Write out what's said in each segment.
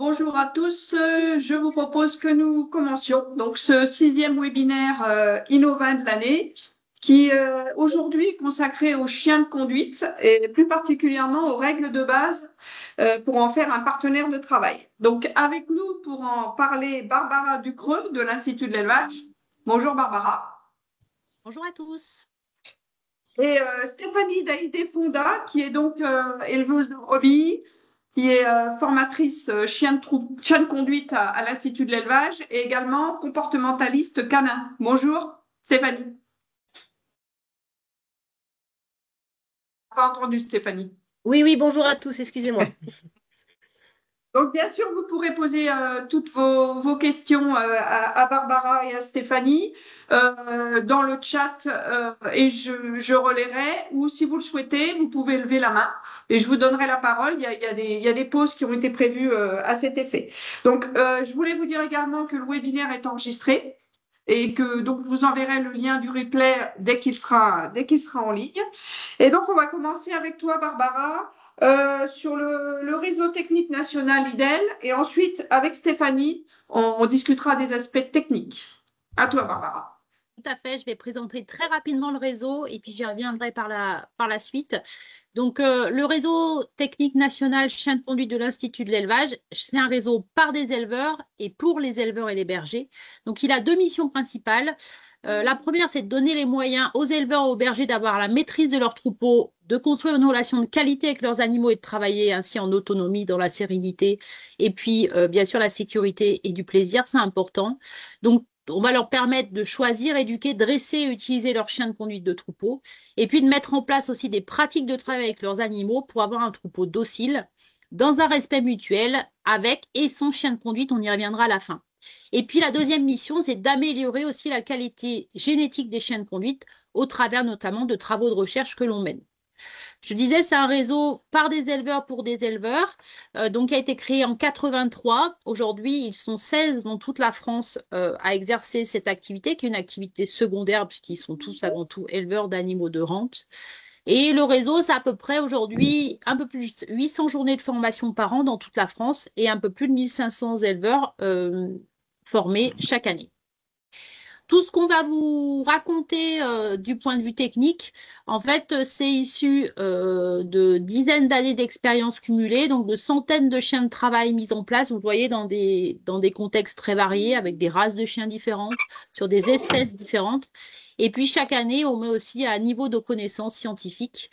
Bonjour à tous. Je vous propose que nous commencions donc ce sixième webinaire innovant de l'année qui aujourd'hui est consacré aux chiens de conduite et plus particulièrement aux règles de base pour en faire un partenaire de travail. Donc avec nous pour en parler, Barbara Ducreux de l'Institut de l'élevage. Bonjour Barbara. Bonjour à tous. Et Stéphanie Daïdé-Fonda qui est donc éleveuse de brebis, qui est formatrice chien de conduite à l'Institut de l'élevage et également comportementaliste canin. Bonjour Stéphanie. Pas entendu Stéphanie. Oui, oui, bonjour à tous, excusez-moi. Donc bien sûr, vous pourrez poser toutes vos questions à Barbara et à Stéphanie dans le chat et je relayerai. Ou si vous le souhaitez, vous pouvez lever la main et je vous donnerai la parole. Il y a des pauses qui ont été prévues à cet effet. Donc je voulais vous dire également que le webinaire est enregistré et que donc je vous enverrai le lien du replay dès qu'il sera en ligne. Et donc on va commencer avec toi, Barbara sur le réseau technique national IDEL et ensuite avec Stéphanie, on discutera des aspects techniques. À toi, Barbara. Tout à fait, je vais présenter très rapidement le réseau et puis j'y reviendrai par la suite. Donc, le réseau technique national chien de conduite de l'Institut de l'élevage, c'est un réseau par des éleveurs et pour les éleveurs et les bergers. Donc, il a deux missions principales. La première, c'est de donner les moyens aux éleveurs et aux bergers d'avoir la maîtrise de leurs troupeaux, de construire une relation de qualité avec leurs animaux et de travailler ainsi en autonomie, dans la sérénité. Et puis, bien sûr, la sécurité et du plaisir, c'est important. Donc, on va leur permettre de choisir, éduquer, dresser et utiliser leurs chiens de conduite de troupeau. Et puis de mettre en place aussi des pratiques de travail avec leurs animaux pour avoir un troupeau docile, dans un respect mutuel, avec et sans chien de conduite. On y reviendra à la fin. Et puis la deuxième mission, c'est d'améliorer aussi la qualité génétique des chiens de conduite au travers notamment de travaux de recherche que l'on mène. Je disais, c'est un réseau par des éleveurs pour des éleveurs, donc qui a été créé en 83. Aujourd'hui, ils sont 16 dans toute la France à exercer cette activité, qui est une activité secondaire, puisqu'ils sont tous avant tout éleveurs d'animaux de rente. Et le réseau, c'est à peu près aujourd'hui un peu plus de 800 journées de formation par an dans toute la France et un peu plus de 1500 éleveurs formés chaque année. Tout ce qu'on va vous raconter du point de vue technique, en fait, c'est issu de dizaines d'années d'expérience cumulée, donc de centaines de chiens de travail mis en place, vous le voyez, dans des contextes très variés, avec des races de chiens différentes, sur des espèces différentes. Et puis, chaque année, on met aussi à un niveau de connaissances scientifiques,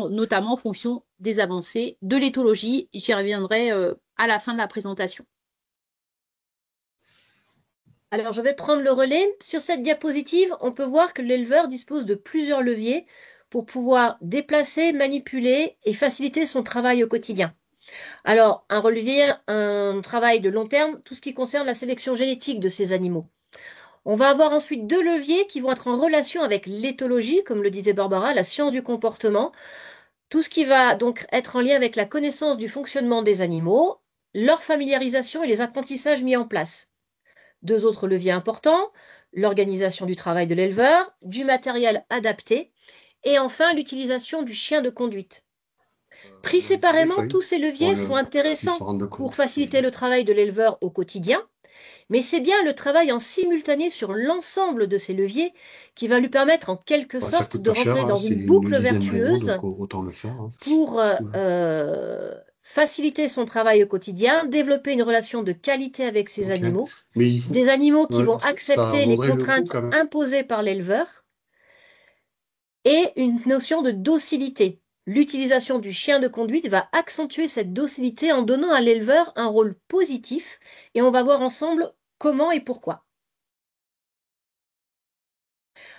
notamment en fonction des avancées de l'éthologie. J'y reviendrai à la fin de la présentation. Alors, je vais prendre le relais. Sur cette diapositive, on peut voir que l'éleveur dispose de plusieurs leviers pour pouvoir déplacer, manipuler et faciliter son travail au quotidien. Alors, un relevier, un travail de long terme, tout ce qui concerne la sélection génétique de ces animaux. On va avoir ensuite deux leviers qui vont être en relation avec l'éthologie, comme le disait Barbara, la science du comportement, tout ce qui va donc être en lien avec la connaissance du fonctionnement des animaux, leur familiarisation et les apprentissages mis en place. Deux autres leviers importants, l'organisation du travail de l'éleveur, du matériel adapté et enfin l'utilisation du chien de conduite. Pris séparément, tous ces leviers sont intéressants pour faciliter le travail de l'éleveur au quotidien, mais c'est bien le travail en simultané sur l'ensemble de ces leviers qui va lui permettre en quelque sorte de rentrer dans une boucle vertueuse pour faciliter son travail au quotidien, développer une relation de qualité avec ses animaux, des animaux qui vont accepter les contraintes imposées par l'éleveur et une notion de docilité. L'utilisation du chien de conduite va accentuer cette docilité en donnant à l'éleveur un rôle positif et on va voir ensemble comment et pourquoi.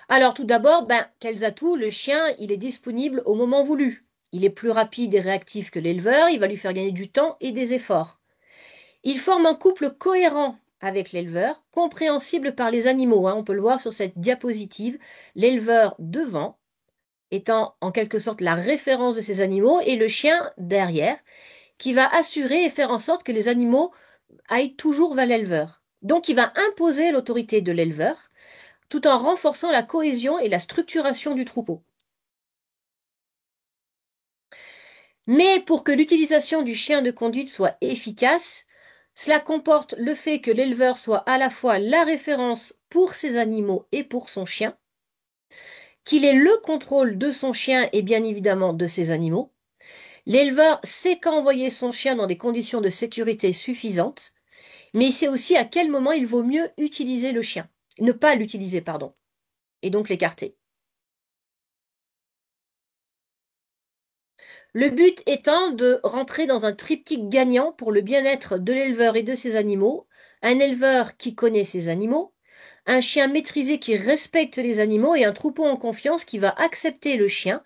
Alors tout d'abord, quels atouts? Le chien, il est disponible au moment voulu. Il est plus rapide et réactif que l'éleveur, il va lui faire gagner du temps et des efforts. Il forme un couple cohérent avec l'éleveur, compréhensible par les animaux. On peut le voir sur cette diapositive. L'éleveur devant, étant en quelque sorte la référence de ces animaux, et le chien derrière, qui va assurer et faire en sorte que les animaux aillent toujours vers l'éleveur. Donc il va imposer l'autorité de l'éleveur, tout en renforçant la cohésion et la structuration du troupeau. Mais pour que l'utilisation du chien de conduite soit efficace, Cela comporte le fait que l'éleveur soit à la fois la référence pour ses animaux et pour son chien, qu'il ait le contrôle de son chien et bien évidemment de ses animaux. L'éleveur sait quand envoyer son chien dans des conditions de sécurité suffisantes, mais il sait aussi à quel moment il vaut mieux utiliser le chien, ne pas l'utiliser, pardon, et donc l'écarter. Le but étant de rentrer dans un triptyque gagnant pour le bien-être de l'éleveur et de ses animaux, un éleveur qui connaît ses animaux, un chien maîtrisé qui respecte les animaux et un troupeau en confiance qui va accepter le chien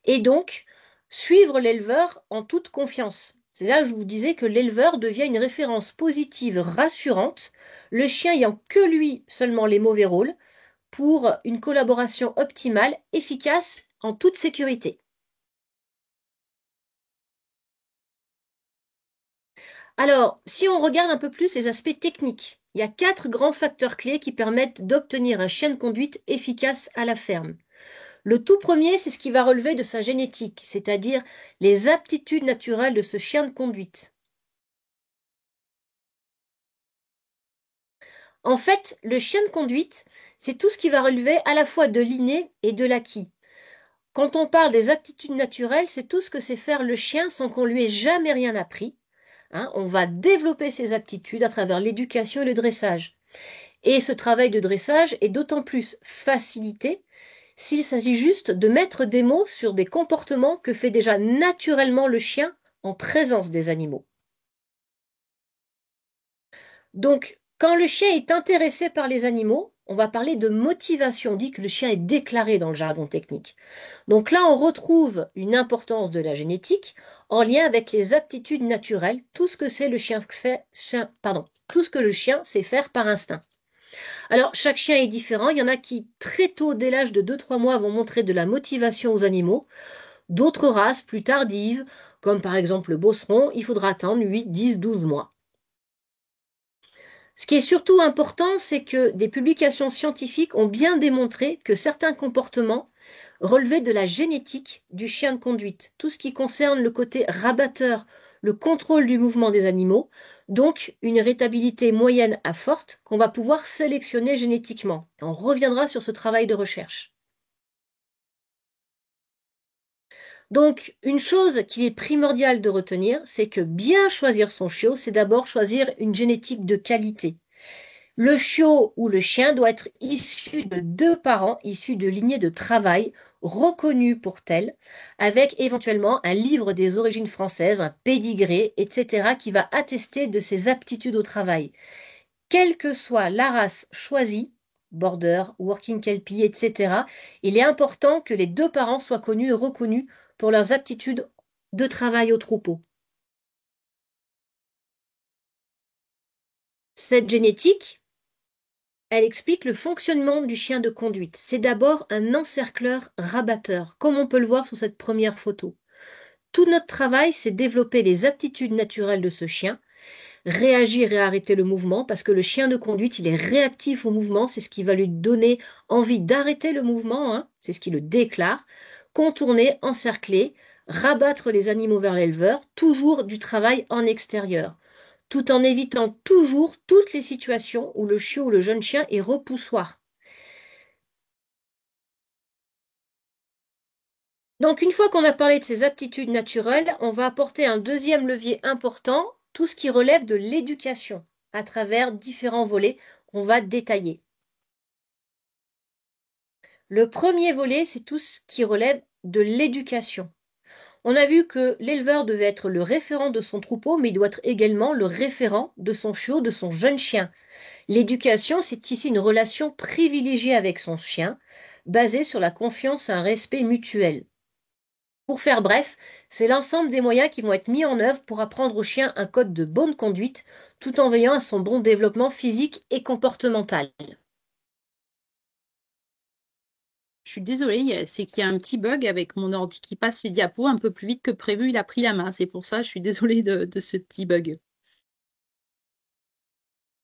et donc suivre l'éleveur en toute confiance. C'est là que je vous disais que l'éleveur devient une référence positive rassurante, le chien ayant que lui seulement les mauvais rôles pour une collaboration optimale, efficace, en toute sécurité. Alors, si on regarde un peu plus les aspects techniques, il y a 4 grands facteurs clés qui permettent d'obtenir un chien de conduite efficace à la ferme. Le tout premier, c'est ce qui va relever de sa génétique, c'est-à-dire les aptitudes naturelles de ce chien de conduite. En fait, le chien de conduite, c'est tout ce qui va relever à la fois de l'inné et de l'acquis. Quand on parle des aptitudes naturelles, c'est tout ce que sait faire le chien sans qu'on lui ait jamais rien appris. On va développer ses aptitudes à travers l'éducation et le dressage. Et ce travail de dressage est d'autant plus facilité s'il s'agit juste de mettre des mots sur des comportements que fait déjà naturellement le chien en présence des animaux. Donc, quand le chien est intéressé par les animaux, on va parler de motivation, on dit que le chien est déclaré dans le jargon technique. Donc là, on retrouve une importance de la génétique en lien avec les aptitudes naturelles, tout ce que c'est le chien tout ce que le chien sait faire par instinct. Alors, chaque chien est différent. Il y en a qui, très tôt, dès l'âge de 2-3 mois, vont montrer de la motivation aux animaux. D'autres races, plus tardives, comme par exemple le bosseron, il faudra attendre 8, 10, 12 mois. Ce qui est surtout important, c'est que des publications scientifiques ont bien démontré que certains comportements relevaient de la génétique du chien de conduite. Tout ce qui concerne le côté rabatteur, le contrôle du mouvement des animaux, donc une irritabilité moyenne à forte qu'on va pouvoir sélectionner génétiquement. On reviendra sur ce travail de recherche. Donc, une chose qui est primordiale de retenir, c'est que bien choisir son chiot, c'est d'abord choisir une génétique de qualité. Le chiot ou le chien doit être issu de 2 parents issus de lignées de travail reconnus pour tels, avec éventuellement un livre des origines françaises, un pédigré, etc., qui va attester de ses aptitudes au travail. Quelle que soit la race choisie, border, working kelpie, etc., il est important que les 2 parents soient connus et reconnus pour leurs aptitudes de travail au troupeau. Cette génétique, elle explique le fonctionnement du chien de conduite. C'est d'abord un encercleur rabatteur, comme on peut le voir sur cette première photo. Tout notre travail, c'est développer les aptitudes naturelles de ce chien, réagir et arrêter le mouvement, parce que le chien de conduite, il est réactif au mouvement, c'est ce qui va lui donner envie d'arrêter le mouvement, c'est ce qui le déclare, contourner, encercler, rabattre les animaux vers l'éleveur, toujours du travail en extérieur, tout en évitant toujours toutes les situations où le chiot ou le jeune chien est repoussoir. Donc, une fois qu'on a parlé de ces aptitudes naturelles, on va apporter un deuxième levier important, tout ce qui relève de l'éducation, à travers différents volets qu'on va détailler. Le premier volet, c'est tout ce qui relève de l'éducation. On a vu que l'éleveur devait être le référent de son troupeau, mais il doit être également le référent de son chiot, de son jeune chien. L'éducation, c'est ici une relation privilégiée avec son chien, basée sur la confiance et un respect mutuel. Pour faire bref, c'est l'ensemble des moyens qui vont être mis en œuvre pour apprendre au chien un code de bonne conduite, tout en veillant à son bon développement physique et comportemental. Je suis désolée, c'est qu'il y a un petit bug avec mon ordi qui passe les diapos un peu plus vite que prévu. Il a pris la main. C'est pour ça, je suis désolée de ce petit bug.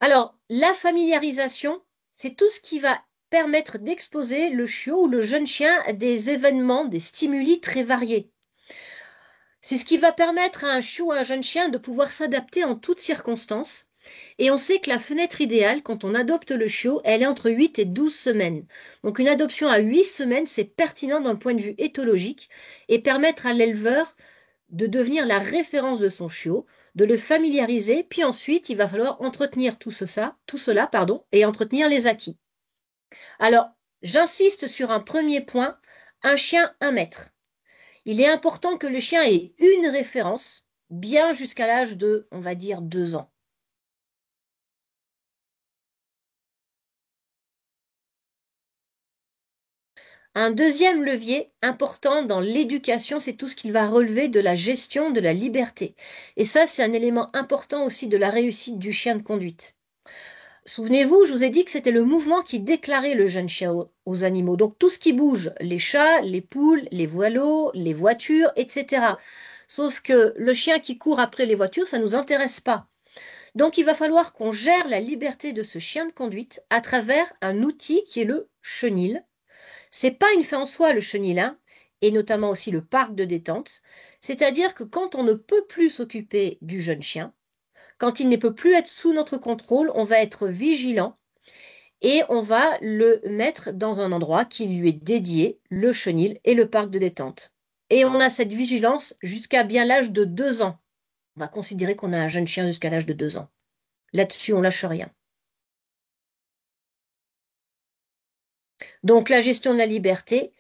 Alors, la familiarisation, c'est tout ce qui va permettre d'exposer le chiot ou le jeune chien à des événements, des stimuli très variés. C'est ce qui va permettre à un chiot ou à un jeune chien de pouvoir s'adapter en toutes circonstances. Et on sait que la fenêtre idéale, quand on adopte le chiot, elle est entre 8 et 12 semaines. Donc une adoption à 8 semaines, c'est pertinent d'un point de vue éthologique et permettre à l'éleveur de devenir la référence de son chiot, de le familiariser, puis ensuite, il va falloir entretenir tout cela, et entretenir les acquis. Alors, j'insiste sur un premier point, un chien, un maître. Il est important que le chien ait une référence, bien jusqu'à l'âge de, on va dire, 2 ans. Un deuxième levier important dans l'éducation, c'est tout ce qu'il va relever de la gestion de la liberté. Et ça, c'est un élément important aussi de la réussite du chien de conduite. Souvenez-vous, je vous ai dit que c'était le mouvement qui déclarait le jeune chien aux animaux. Donc tout ce qui bouge, les chats, les poules, les voileaux, les voitures, etc. Sauf que le chien qui court après les voitures, ça ne nous intéresse pas. Donc il va falloir qu'on gère la liberté de ce chien de conduite à travers un outil qui est le chenil. C'est pas une fin en soi le chenil, hein, et notamment aussi le parc de détente. C'est-à-dire que quand on ne peut plus s'occuper du jeune chien, quand il ne peut plus être sous notre contrôle, on va être vigilant et on va le mettre dans un endroit qui lui est dédié, le chenil et le parc de détente. Et on a cette vigilance jusqu'à bien l'âge de 2 ans. On va considérer qu'on a un jeune chien jusqu'à l'âge de 2 ans. Là-dessus, on lâche rien. Donc la gestion de la liberté,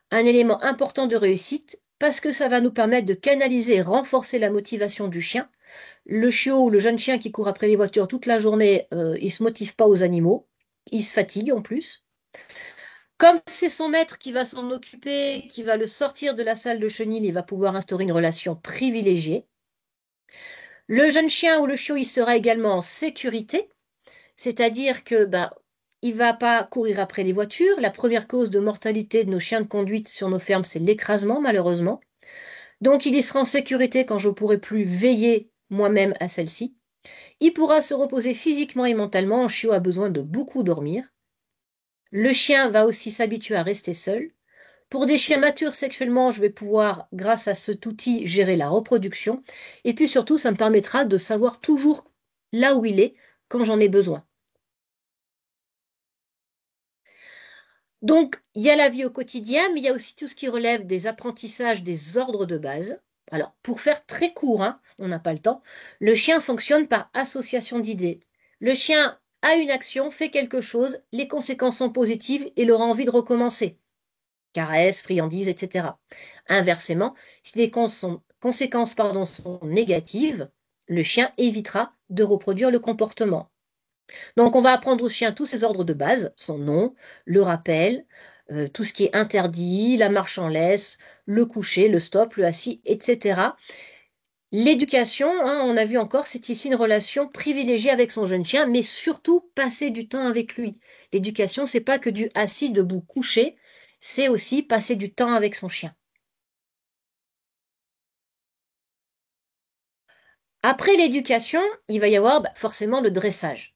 un élément important de réussite parce que ça va nous permettre de canaliser et renforcer la motivation du chien. Le chiot ou le jeune chien qui court après les voitures toute la journée, il ne se motive pas aux animaux, il se fatigue en plus. Comme c'est son maître qui va s'en occuper, qui va le sortir de la salle de chenil, il va pouvoir instaurer une relation privilégiée. Le jeune chien ou le chiot, il sera également en sécurité, c'est-à-dire que il ne va pas courir après les voitures. La première cause de mortalité de nos chiens de conduite sur nos fermes, c'est l'écrasement, malheureusement. Donc, il y sera en sécurité quand je ne pourrai plus veiller moi-même à celle-ci. Il pourra se reposer physiquement et mentalement. Un chiot a besoin de beaucoup dormir. Le chien va aussi s'habituer à rester seul. Pour des chiens matures sexuellement, je vais pouvoir, grâce à cet outil, gérer la reproduction. Et puis surtout, ça me permettra de savoir toujours là où il est quand j'en ai besoin. Donc, il y a la vie au quotidien, mais il y a aussi tout ce qui relève des apprentissages des ordres de base. Alors, pour faire très court, hein, on n'a pas le temps, le chien fonctionne par association d'idées. Le chien a une action, fait quelque chose, les conséquences sont positives et il aura envie de recommencer. Caresses, friandises, etc. Inversement, si les conséquences sont négatives, le chien évitera de reproduire le comportement. Donc, on va apprendre au chien tous ses ordres de base, son nom, le rappel, tout ce qui est interdit, la marche en laisse, le coucher, le stop, le assis, etc. L'éducation, hein, on a vu encore, c'est ici une relation privilégiée avec son jeune chien, mais surtout passer du temps avec lui. L'éducation, c'est pas que du assis, debout, couché, c'est aussi passer du temps avec son chien. Après l'éducation, il va y avoir forcément le dressage.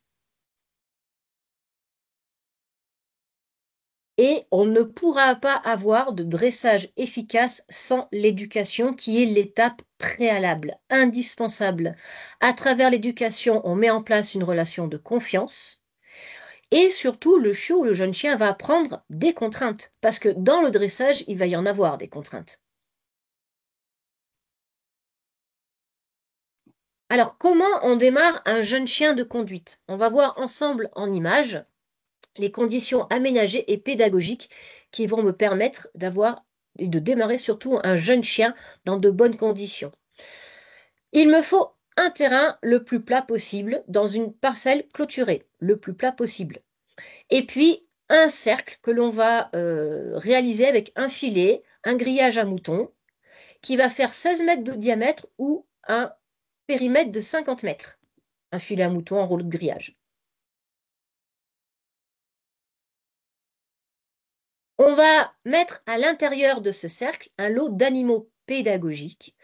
Et on ne pourra pas avoir de dressage efficace sans l'éducation qui est l'étape préalable, indispensable. À travers l'éducation, on met en place une relation de confiance et surtout le chiot ou le jeune chien va apprendre des contraintes parce que dans le dressage, il va y en avoir des contraintes. Alors, comment on démarre un jeune chien de conduite? On va voir ensemble en images les conditions aménagées et pédagogiques qui vont me permettre d'avoir et de démarrer surtout un jeune chien dans de bonnes conditions. Il me faut un terrain le plus plat possible dans une parcelle clôturée, le plus plat possible. Et puis un cercle que l'on va réaliser avec un filet, un grillage à moutons qui va faire 16 mètres de diamètre ou un périmètre de 50 mètres. Un filet à moutons en rouleau de grillage. On va mettre à l'intérieur de ce cercle un lot d'animaux pédagogiques,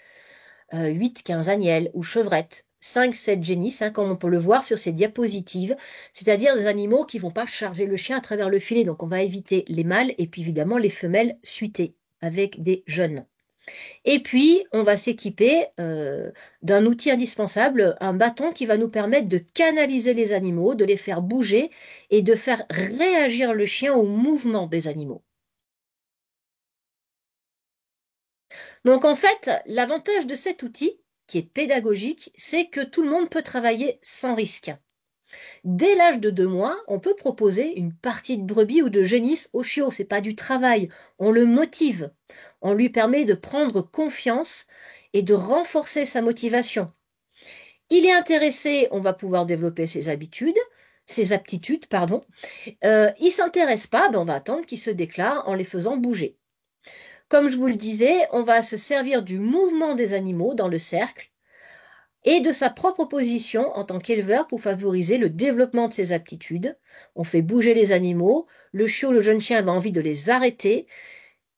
8-15 agnelles ou chevrettes, 5-7 génisses, hein, comme on peut le voir sur ces diapositives, c'est-à-dire des animaux qui ne vont pas charger le chien à travers le filet. Donc on va éviter les mâles et puis évidemment les femelles suitées avec des jeunes. Et puis, on va s'équiper d'un outil indispensable, un bâton qui va nous permettre de canaliser les animaux, de les faire bouger et de faire réagir le chien au mouvement des animaux. Donc en fait, l'avantage de cet outil, qui est pédagogique, c'est que tout le monde peut travailler sans risque. Dès l'âge de 2 mois, on peut proposer une partie de brebis ou de génisse au chiot. Ce n'est pas du travail, on le motive. On lui permet de prendre confiance et de renforcer sa motivation. Il est intéressé, on va pouvoir développer ses aptitudes, pardon. Il s'intéresse pas, ben on va attendre qu'il se déclare en les faisant bouger. Comme je vous le disais, on va se servir du mouvement des animaux dans le cercle et de sa propre position en tant qu'éleveur pour favoriser le développement de ses aptitudes. On fait bouger les animaux, le chiot, le jeune chien a envie de les arrêter.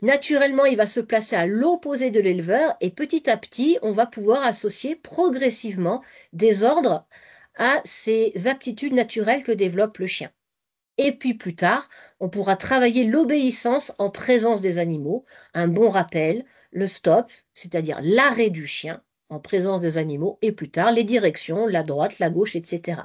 Naturellement, il va se placer à l'opposé de l'éleveur et petit à petit, on va pouvoir associer progressivement des ordres à ces aptitudes naturelles que développe le chien. Et puis plus tard, on pourra travailler l'obéissance en présence des animaux, un bon rappel, le stop, c'est-à-dire l'arrêt du chien en présence des animaux, et plus tard les directions, la droite, la gauche, etc.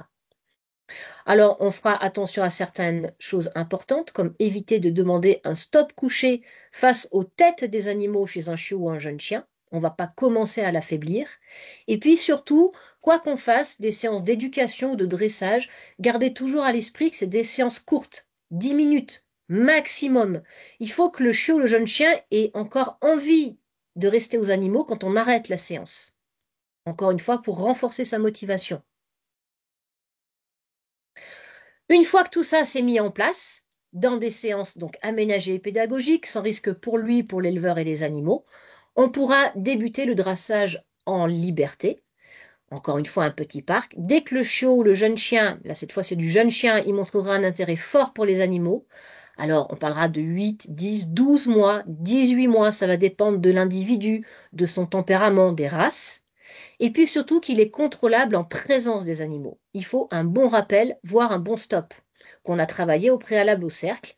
Alors, on fera attention à certaines choses importantes, comme éviter de demander un stop couché face aux têtes des animaux chez un chiot ou un jeune chien. On ne va pas commencer à l'affaiblir. Et puis surtout, quoi qu'on fasse, des séances d'éducation ou de dressage, gardez toujours à l'esprit que c'est des séances courtes, 10 minutes maximum. Il faut que le chiot ou le jeune chien ait encore envie de rester aux animaux quand on arrête la séance. Encore une fois, pour renforcer sa motivation. Une fois que tout ça s'est mis en place, dans des séances donc aménagées et pédagogiques, sans risque pour lui, pour l'éleveur et les animaux, on pourra débuter le dressage en liberté. Encore une fois, un petit parc. Dès que le chiot ou le jeune chien, là cette fois c'est du jeune chien, il montrera un intérêt fort pour les animaux, alors on parlera de 8, 10, 12 mois, 18 mois, ça va dépendre de l'individu, de son tempérament, des races. Et puis surtout qu'il est contrôlable en présence des animaux. Il faut un bon rappel, voire un bon stop, qu'on a travaillé au préalable au cercle.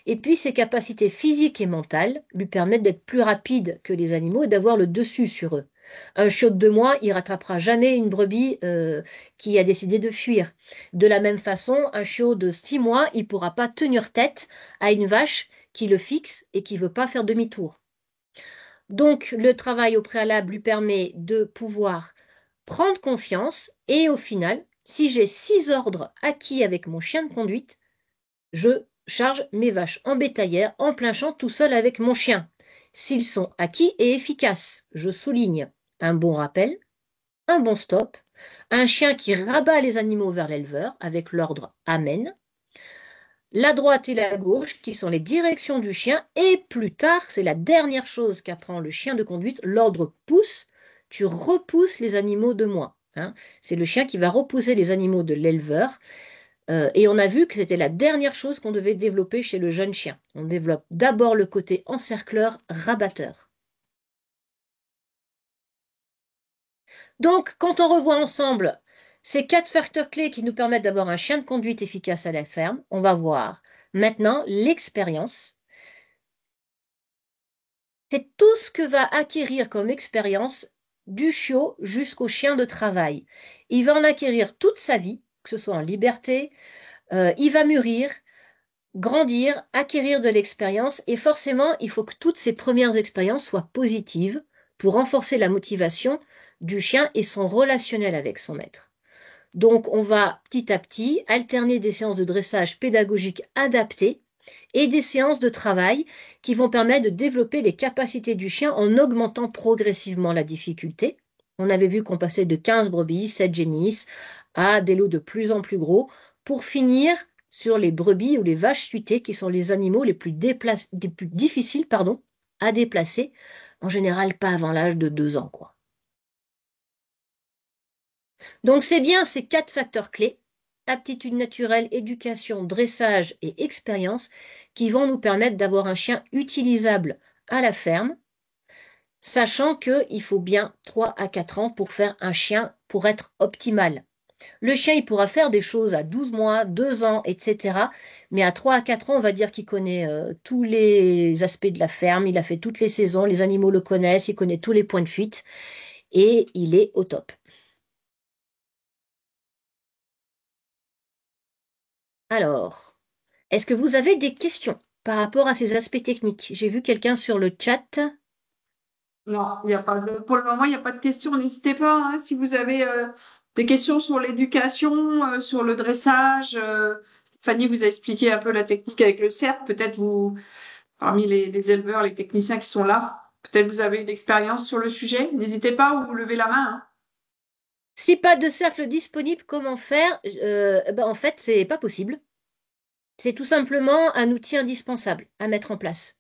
Et puis ses capacités physiques et mentales lui permettent d'être plus rapide que les animaux et d'avoir le dessus sur eux. Un chiot de 2 mois, il rattrapera jamais une brebis qui a décidé de fuir. De la même façon, un chiot de 6 mois, il ne pourra pas tenir tête à une vache qui le fixe et qui ne veut pas faire demi-tour. Donc, le travail au préalable lui permet de pouvoir prendre confiance et au final, si j'ai 6 ordres acquis avec mon chien de conduite, je charge mes vaches en bétaillère en plein champ tout seul avec mon chien. S'ils sont acquis et efficaces, je souligne un bon rappel, un bon stop, un chien qui rabat les animaux vers l'éleveur avec l'ordre Amen, la droite et la gauche qui sont les directions du chien et plus tard, c'est la dernière chose qu'apprend le chien de conduite, l'ordre pousse, tu repousses les animaux de moi. Hein. C'est le chien qui va repousser les animaux de l'éleveur et on a vu que c'était la dernière chose qu'on devait développer chez le jeune chien. On développe d'abord le côté encercleur, rabatteur. Donc, quand on revoit ensemble ces 4 facteurs clés qui nous permettent d'avoir un chien de conduite efficace à la ferme, on va voir maintenant l'expérience. C'est tout ce que va acquérir comme expérience du chiot jusqu'au chien de travail. Il va en acquérir toute sa vie, que ce soit en liberté, il va mûrir, grandir, acquérir de l'expérience et forcément, il faut que toutes ces premières expériences soient positives pour renforcer la motivation du chien et son relationnel avec son maître. Donc, on va petit à petit alterner des séances de dressage pédagogique adaptées et des séances de travail qui vont permettre de développer les capacités du chien en augmentant progressivement la difficulté. On avait vu qu'on passait de 15 brebis, 7 génisses à des lots de plus en plus gros pour finir sur les brebis ou les vaches suitées qui sont les animaux les plus difficiles à déplacer, en général pas avant l'âge de 2 ans, quoi. Donc c'est bien ces 4 facteurs clés, aptitude naturelle, éducation, dressage et expérience, qui vont nous permettre d'avoir un chien utilisable à la ferme, sachant qu'il faut bien 3 à 4 ans pour faire un chien pour être optimal. Le chien, il pourra faire des choses à 12 mois, 2 ans, etc. Mais à 3 à 4 ans, on va dire qu'il connaît tous les aspects de la ferme, il a fait toutes les saisons, les animaux le connaissent, il connaît tous les points de fuite et il est au top. Alors, est-ce que vous avez des questions par rapport à ces aspects techniques? J'ai vu quelqu'un sur le chat. Non, il y a pas de, pour le moment, il n'y a pas de questions. N'hésitez pas, hein, si vous avez des questions sur l'éducation, sur le dressage. Fanny vous a expliqué un peu la technique avec le cerf. Peut-être vous, parmi les éleveurs, les techniciens qui sont là, peut-être vous avez une expérience sur le sujet. N'hésitez pas ou vous levez la main, hein. Si pas de cercle disponible, comment faire? En fait, c'est pas possible. C'est tout simplement un outil indispensable à mettre en place.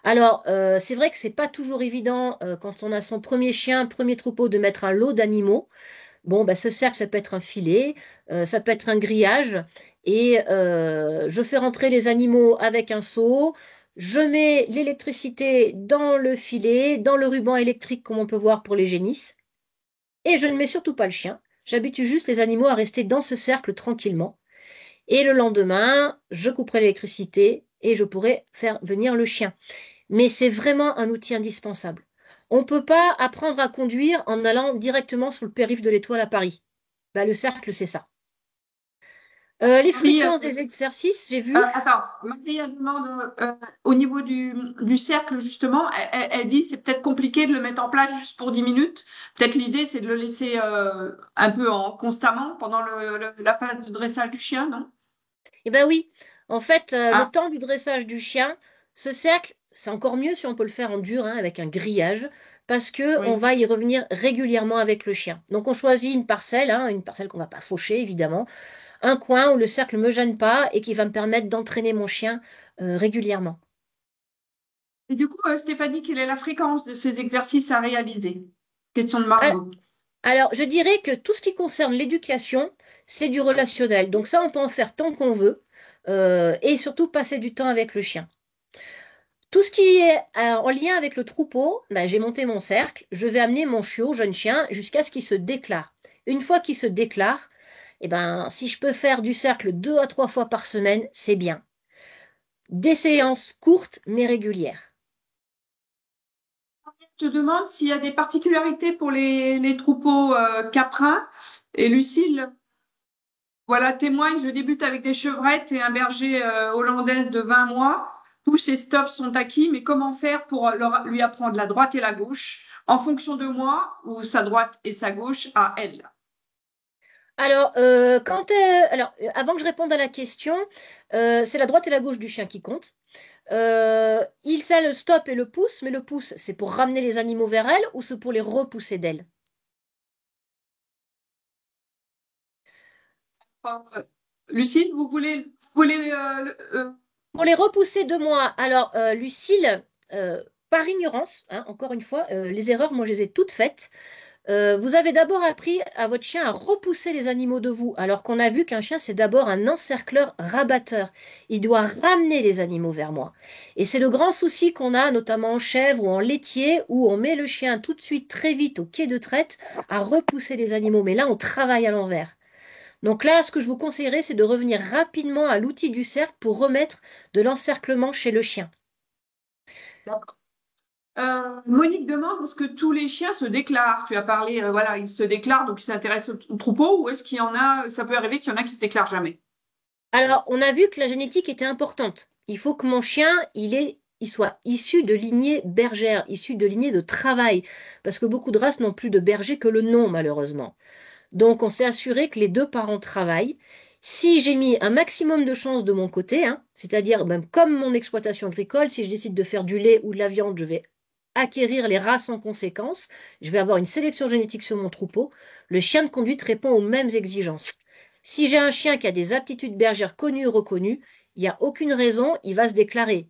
Alors, c'est vrai que c'est pas toujours évident quand on a son premier chien, premier troupeau, de mettre un lot d'animaux. Bon, bah, ce cercle, ça peut être un filet, ça peut être un grillage, et je fais rentrer les animaux avec un seau. Je mets l'électricité dans le filet, dans le ruban électrique, comme on peut voir pour les génisses, et je ne mets surtout pas le chien. J'habitue juste les animaux à rester dans ce cercle tranquillement. Et le lendemain, je couperai l'électricité et je pourrai faire venir le chien. Mais c'est vraiment un outil indispensable. On ne peut pas apprendre à conduire en allant directement sur le périph' de l'Étoile à Paris. Bah, le cercle, c'est ça. Les Marie, fréquences des exercices, j'ai vu. attends, Marie, elle demande au niveau du cercle, justement, elle dit c'est peut-être compliqué de le mettre en place juste pour 10 minutes. Peut-être l'idée, c'est de le laisser un peu constamment pendant la phase de dressage du chien, non? Eh bien oui, en fait, le Ah, temps du dressage du chien, ce cercle, c'est encore mieux si on peut le faire en dur, hein, avec un grillage, parce que on oui. va y revenir régulièrement avec le chien. Donc on choisit une parcelle qu'on va pas faucher, évidemment, un coin où le cercle ne me gêne pas et qui va me permettre d'entraîner mon chien régulièrement. Et du coup, Stéphanie, quelle est la fréquence de ces exercices à réaliser? Question de Al- Margot. Alors, je dirais que tout ce qui concerne l'éducation, c'est du relationnel. Donc ça, on peut en faire tant qu'on veut, et surtout passer du temps avec le chien. Tout ce qui est en lien avec le troupeau, bah, j'ai monté mon cercle, je vais amener mon chiot, jeune chien, jusqu'à ce qu'il se déclare. Une fois qu'il se déclare, eh ben, si je peux faire du cercle 2 à 3 fois par semaine, c'est bien. Des séances courtes mais régulières. Je te demande s'il y a des particularités pour les troupeaux caprins. Et Lucille, voilà, témoigne, je débute avec des chevrettes et un berger hollandais de 20 mois. Tous ces stops sont acquis, mais comment faire pour lui apprendre la droite et la gauche en fonction de moi ou sa droite et sa gauche à elle? Alors, avant que je réponde à la question, c'est la droite et la gauche du chien qui comptent. Il sait le stop et le pouce, mais le pouce, c'est pour ramener les animaux vers elle ou c'est pour les repousser d'elle? Euh, Lucille, vous voulez Pour les repousser de moi, alors Lucille, par ignorance, hein, encore une fois, les erreurs, moi je les ai toutes faites. Vous avez d'abord appris à votre chien à repousser les animaux de vous, alors qu'on a vu qu'un chien, c'est d'abord un encercleur rabatteur. Il doit ramener les animaux vers moi. Et c'est le grand souci qu'on a, notamment en chèvre ou en laitier, où on met le chien tout de suite, très vite, au quai de traite, à repousser les animaux. Mais là, on travaille à l'envers. Donc là, ce que je vous conseillerais, c'est de revenir rapidement à l'outil du cercle pour remettre de l'encerclement chez le chien. Monique demande est-ce que tous les chiens se déclarent? Tu as parlé, voilà, ils se déclarent, donc ils s'intéressent au troupeau, ou est-ce qu'il y en a, ça peut arriver qu'il y en a qui se déclarent jamais? Alors, on a vu que la génétique était importante. Il faut que mon chien, il soit issu de lignée bergère, issu de lignée de travail, parce que beaucoup de races n'ont plus de berger que le nom, malheureusement. Donc, on s'est assuré que les deux parents travaillent. Si j'ai mis un maximum de chances de mon côté, hein, c'est-à-dire même comme mon exploitation agricole, si je décide de faire du lait ou de la viande, je vais acquérir les races en conséquence. Je vais avoir une sélection génétique sur mon troupeau. Le chien de conduite répond aux mêmes exigences. Si j'ai un chien qui a des aptitudes bergères connues et reconnues, il n'y a aucune raison, il va se déclarer.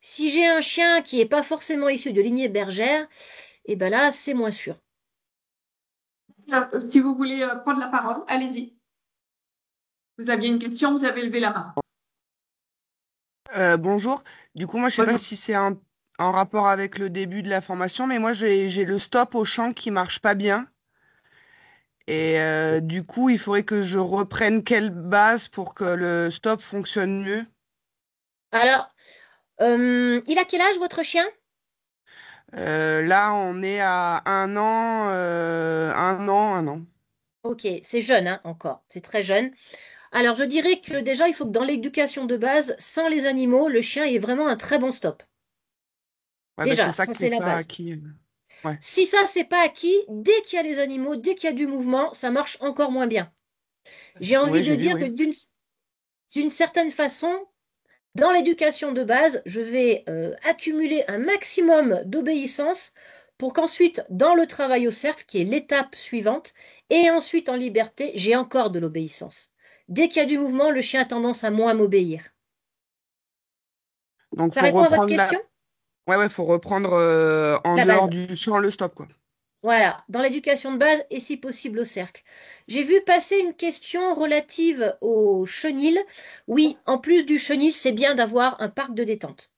Si j'ai un chien qui n'est pas forcément issu de lignée bergère, eh ben là, c'est moins sûr. Si vous voulez prendre la parole, allez-y. Vous aviez une question, vous avez levé la main. Bonjour. Du coup, moi, je sais pas Bonjour. si c'est en rapport avec le début de la formation, mais moi, j'ai le stop au champ qui marche pas bien. Et du coup, il faudrait que je reprenne quelle base pour que le stop fonctionne mieux? Alors, il a quel âge votre chien? Là, on est à 1 an, 1 an, 1 an. Ok, c'est jeune hein, encore, c'est très jeune. Alors, je dirais que déjà, il faut que dans l'éducation de base, sans les animaux, le chien ait vraiment un très bon stop. Ouais, bah, c'est Déjà, ça ça qui c'est est la pas base. acquis. Ouais. Si ça, c'est pas acquis, dès qu'il y a les animaux, dès qu'il y a du mouvement, ça marche encore moins bien. J'ai envie Ouais, de j'ai vu, dire que ouais. d'une certaine façon, dans l'éducation de base, je vais accumuler un maximum d'obéissance pour qu'ensuite, dans le travail au cercle, qui est l'étape suivante, et ensuite en liberté, j'ai encore de l'obéissance. Dès qu'il y a du mouvement, le chien a tendance à moins m'obéir. Donc, Ça faut répond à votre reprendre question? Ouais, ouais, faut reprendre en La dehors base. du champ le stop, quoi. Voilà, dans l'éducation de base et si possible au cercle. J'ai vu passer une question relative au chenil. Oui, en plus du chenil, c'est bien d'avoir un parc de détente.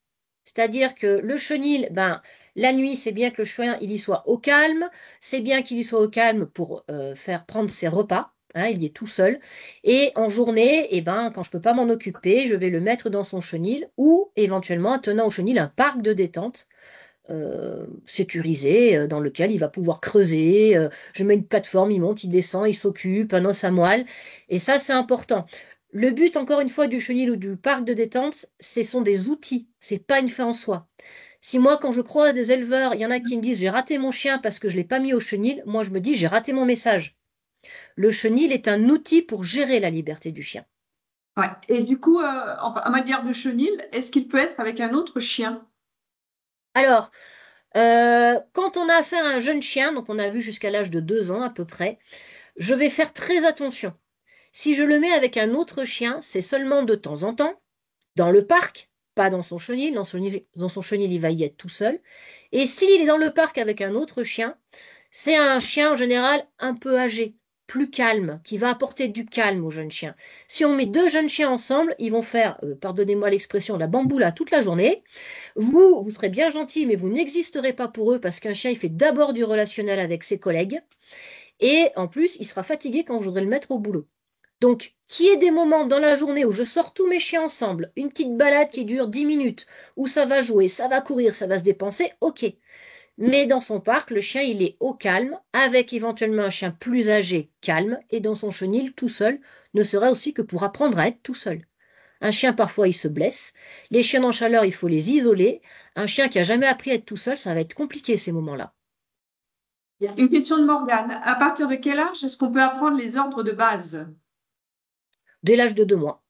C'est-à-dire que le chenil, ben, la nuit, c'est bien que le chien il y soit au calme, c'est bien qu'il y soit au calme pour faire prendre ses repas. Hein, il y est tout seul. Et en journée, eh ben, quand je ne peux pas m'en occuper, je vais le mettre dans son chenil ou éventuellement en tenant au chenil un parc de détente sécurisé dans lequel il va pouvoir creuser. Je mets une plateforme, il monte, il descend, il s'occupe, un os à moelle. Et ça, c'est important. Le but, encore une fois, du chenil ou du parc de détente, ce sont des outils. C'est pas une fin en soi. Si moi, quand je croise des éleveurs, il y en a qui me disent j'ai raté mon chien parce que je ne l'ai pas mis au chenil, moi je me dis j'ai raté mon message. Le chenil est un outil pour gérer la liberté du chien. Ouais. Et du coup, en matière de chenil, est-ce qu'il peut être avec un autre chien? Alors, quand on a affaire à un jeune chien, donc on a vu jusqu'à l'âge de 2 ans à peu près, je vais faire très attention. Si je le mets avec un autre chien, c'est seulement de temps en temps, dans le parc, pas dans son chenil. Dans son chenil, il va y être tout seul. Et s'il est dans le parc avec un autre chien, c'est un chien en général un peu âgé, plus calme, qui va apporter du calme aux jeunes chiens. Si on met deux jeunes chiens ensemble, ils vont faire, pardonnez-moi l'expression, la bamboula toute la journée. Vous serez bien gentil, mais vous n'existerez pas pour eux parce qu'un chien, il fait d'abord du relationnel avec ses collègues. Et en plus, il sera fatigué quand je voudrais le mettre au boulot. Donc, qu'il y ait des moments dans la journée où je sors tous mes chiens ensemble, une petite balade qui dure 10 minutes, où ça va jouer, ça va courir, ça va se dépenser, ok. Mais dans son parc, le chien, il est au calme, avec éventuellement un chien plus âgé, calme, et dans son chenil, tout seul, ne serait aussi que pour apprendre à être tout seul. Un chien, parfois, il se blesse. Les chiens en chaleur, il faut les isoler. Un chien qui a jamais appris à être tout seul, ça va être compliqué ces moments-là. Une question de Morgane. À partir de quel âge est-ce qu'on peut apprendre les ordres de base? Dès l'âge de 2 mois.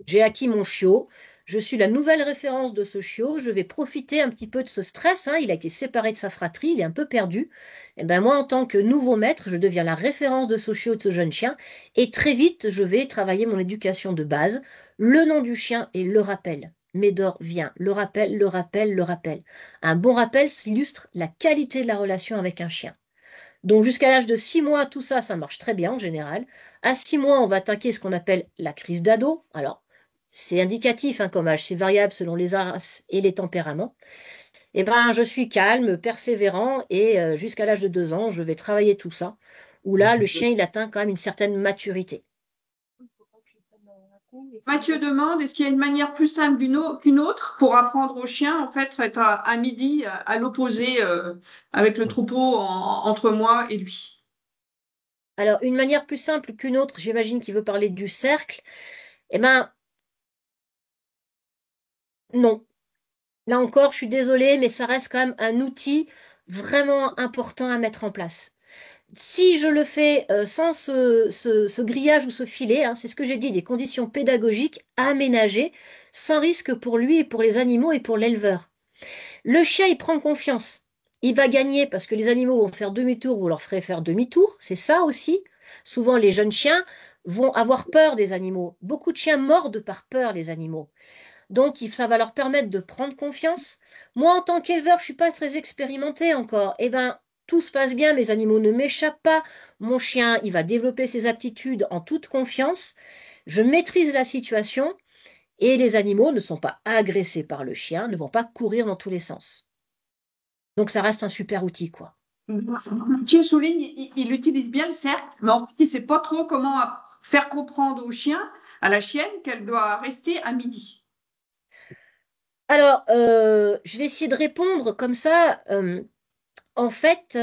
J'ai acquis mon chiot. Je suis la nouvelle référence de ce chiot. Je vais profiter un petit peu de ce stress, hein. Il a été séparé de sa fratrie, il est un peu perdu. Et ben moi, en tant que nouveau maître, je deviens la référence de ce chiot, de ce jeune chien. Et très vite, je vais travailler mon éducation de base. Le nom du chien et le rappel. Médor vient. Le rappel, le rappel, le rappel. Un bon rappel s'illustre la qualité de la relation avec un chien. Donc jusqu'à l'âge de 6 mois, tout ça, ça marche très bien en général. À 6 mois, on va attaquer ce qu'on appelle la crise d'ado. Alors, c'est indicatif hein, comme âge, c'est variable selon les races et les tempéraments. Eh ben, je suis calme, persévérant et jusqu'à l'âge de 2 ans, je vais travailler tout ça. Où là, le chien, il atteint quand même une certaine maturité. Mathieu demande, est-ce qu'il y a une manière plus simple qu'une autre pour apprendre au chien, en fait, être à midi à l'opposé avec le troupeau entre moi et lui? Alors, une manière plus simple qu'une autre, j'imagine qu'il veut parler du cercle. Eh ben, non. Là encore, je suis désolée, mais ça reste quand même un outil vraiment important à mettre en place. Si je le fais sans ce grillage ou ce filet, hein, c'est ce que j'ai dit, des conditions pédagogiques aménagées, sans risque pour lui et pour les animaux et pour l'éleveur. Le chien, il prend confiance. Il va gagner parce que les animaux vont faire demi-tour, vous leur ferez faire demi-tour. C'est ça aussi. Souvent, les jeunes chiens vont avoir peur des animaux. Beaucoup de chiens mordent par peur les animaux. Donc, ça va leur permettre de prendre confiance. Moi, en tant qu'éleveur, je ne suis pas très expérimentée encore. Eh bien, tout se passe bien, mes animaux ne m'échappent pas. Mon chien, il va développer ses aptitudes en toute confiance. Je maîtrise la situation et les animaux ne sont pas agressés par le chien, ne vont pas courir dans tous les sens. Donc, ça reste un super outil, quoi. Mathieu souligne, il utilise bien le cercle, mais en fait, il ne sait pas trop comment faire comprendre au chien, à la chienne, qu'elle doit rester à midi. Alors, je vais essayer de répondre comme ça. En fait,